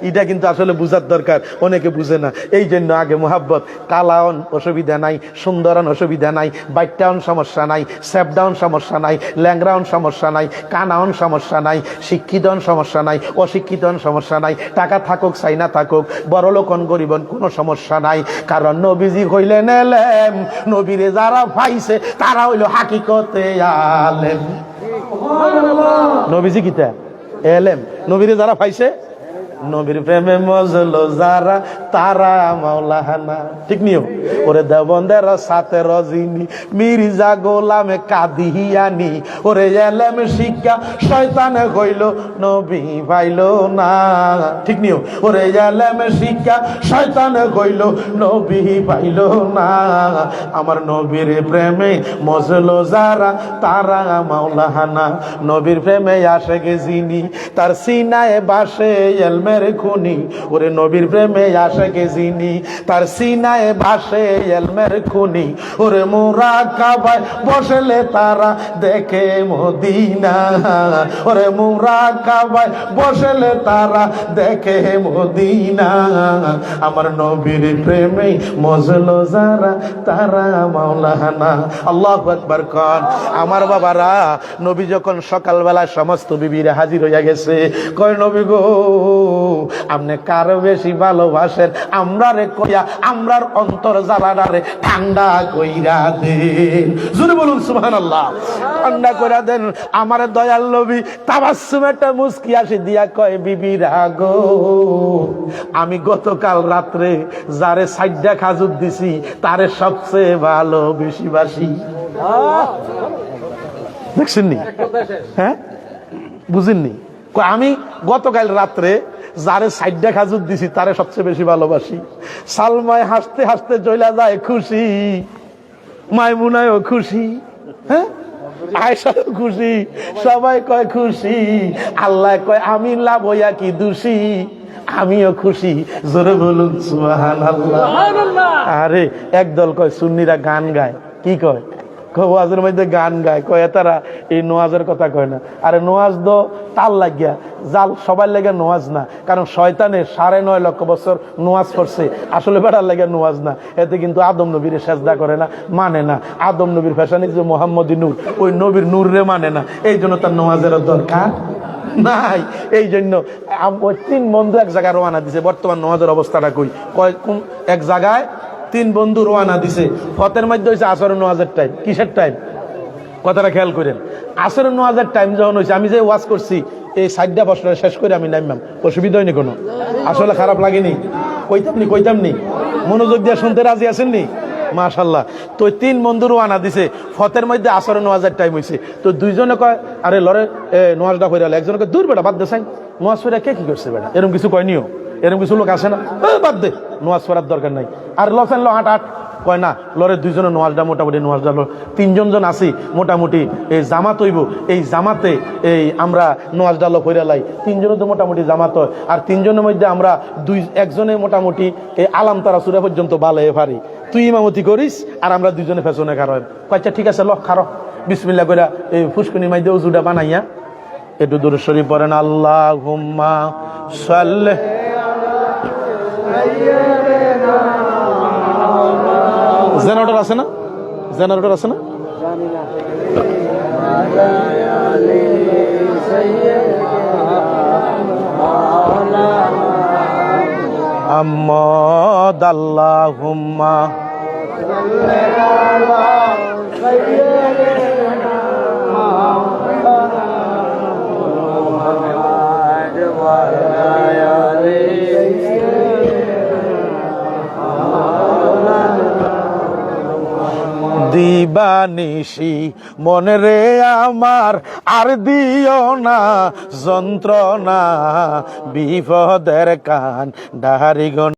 এটা কিন্তু আসলে বুঝার দরকার, অনেকে বুঝে না। এই জন্য আগে মোহাব্বত, কালাওন অসুবিধা নাই, সুন্দরান অসুবিধা নাই, বাইটাউন সমস্যা নাই, সেপডাউন সমস্যা নাই, ল্যাংরাউন সমস্যা নাই, কানাউন সমস্যা নাই, শিক্ষিতন সমস্যা নাই, অশিক্ষিতন সমস্যা নাই, টাকা থাকুক চাই না থাকুক, বড় লোকন গরিবন কোনো সমস্যা নাই। কারণ নবীজি হইলেন এলেম, নবীরে যারা পাইছে তারা হইল হাকিকতে আলেম। নবীজি কিতা এলেম, নবীরে যারা পাইছে, নবীর প্রেমে মজলো যারা তারা মাওলানা, ঠিক নিও। ওরে দেবন্দের সাথে রজিনী, মির্জা গোলামে কাদিয়ানি, ওরে এলেম শিক্ষা শয়তানে হইল নবী পাইল না, ঠিক নিও। ওরে এলেম শিক্ষা শয়তানে হইল নবী পাইল না, আমার নবীর প্রেমে মজলো যারা তারা মাওলানা। নবীর প্রেমে আসে গেছিনি, তার সিনায় বাসে এলমে খুনি, ওরে নবীর প্রেমে আশেকে যিনি, তার সিনায় ভাসে এলমের খুনি, ওরে মুরাকাবায় বসলে তারা দেখে মদিনা, ওরে মুরাকাবায় বসলে তারা দেখে মদিনা। আমার নবীর প্রেমে মজলো যারা তারা মাওলানা। আল্লাহু আকবার কন। আমার বাবারা, নবী যখন সকালবেলা সমস্ত বিবিরা হাজির হইয়া গেছে, কয় নবী গো আপনি কার বেশি ভালোবাসেন আমরা রে কইয়া আমরার অন্তর জ্বালানারে ঠান্ডা কইরা দেন। জোরে বলুন সুবহানাল্লাহ। ঠান্ডা কইরা দেন। আমার দয়াল নবী তাবাসসুম একটা মুস্কি হাসি দিয়া কয়, বিবি রাগো, আমি গতকাল রাত্রে যারে 60টা খাজুর দিছি তারে সবচেয়ে ভালো বেশি বাসি। দেখছেননি? হ্যাঁ, বুঝেননি? আমি গতকাল রাত্রে যারে 60টা খাজুর দিছি তারে সবচেয়ে বেশি ভালোবাসি। সালমায় হাসতে হাসতে চলে যায় খুশি, মাইমুনায়ও খুশি, হ্যাঁ, আয়েশাও খুশি, সবাই কয় খুশি। আল্লাহ কয় আমি লাভ হইয়া কি দোষী, আমিও খুশি। জোরে বলুন সুবহানাল্লাহ। আরে একদল কয় সুন্নিরা গান গায়, কি কয়? ওয়াজের মধ্যে গান গায়, কয় তারা এই নোয়াজের কথা কয় না। আরে নোয়াজ দো তাল লাগিয়া জাল, সবার লেগে নোয়াজ না, কারণ শয়তানে 9.5 লক্ষ বছর নোয়াজ করছে, আসলে বেড়ার লেগে নোয়াজ না। এতে কিন্তু আদম নবীর সেজদা করে না, মানে না। আদম নবীর ফ্যাশনে যে মোহাম্মদী নূর, ওই নবীর নূর রে মানে না, এই জন্য তার নোয়াজের দরকার নাই। এই জন্য ওই 3 বন্ধু এক জায়গায় রওনা দিছে। বর্তমান নোয়াজের অবস্থাটা কই, কয় কোন এক জায়গায় 3 বন্ধু রওনা দিছে। ফতের মধ্যে হয়েছে আসরের নোয়াজের টাইম। কিসের টাইম? কথাটা খেয়াল করেন। আসরের নোয়াজের টাইম যখন হয়েছে, আমি যে ওয়াজ করছি এই 60টা বছর শেষ করে আমি নামলাম, অসুবিধা হয়নি কোনো? আসলে খারাপ লাগেনি? কইতাম নি? মনোযোগ দিয়ে শুনতে রাজি আছেননি? মাশাল্লাহ। তো 3 বন্ধু রওনা দিছে, ফতের মধ্যে আসরের নোয়াজের টাইম হয়েছে। তো 2জনে কয়, আরে লরে নোয়াজটা হয়ে গেল। একজনকে দূর বেটা বাদ দে সাই, নোয়াজ ফেরা কে কি করছে বেটা, এরকম কিছু কয়নিও, এরকম কিছু লোক আসে না, বাদ দে, নোয়াজ পড়ার দরকার নাই। আর লসেন লো হাট কয় না, লরে 2জনে নোয়াজটা মোটামুটি নোয়াজটা 3জন আছি মোটামুটি এই জামাত হইব, এই জামাতে এই আমরা নোয়াজটা লো কইরা লাই। 3জনে তো মোটামুটি জামাত হয়, আর 3জনের মধ্যে আমরা একজনে মোটামুটি এই আলাম তারা সুরা পর্যন্ত বালে পারি। তুই ইমামতি করিস আর আমরা 2জনে পেছনে খারো। কয়েকটা ঠিক আছে, ল খারো, বিসমিল্লাহ কইরা এই ফুসকুনি মাইদে উজুটা বানাইয়া একটু দরুদ শরীফ পড়েন। আল্লাহুম্মা সাল্লি জেনারেটর আছে না? জেনারেটর আছে না? আম্মাদ আল্লাহুম্মা দিবানিশি মনে রে আমার আর দিও না যন্ত্রণা, বিপদের কান ডাহারি গণ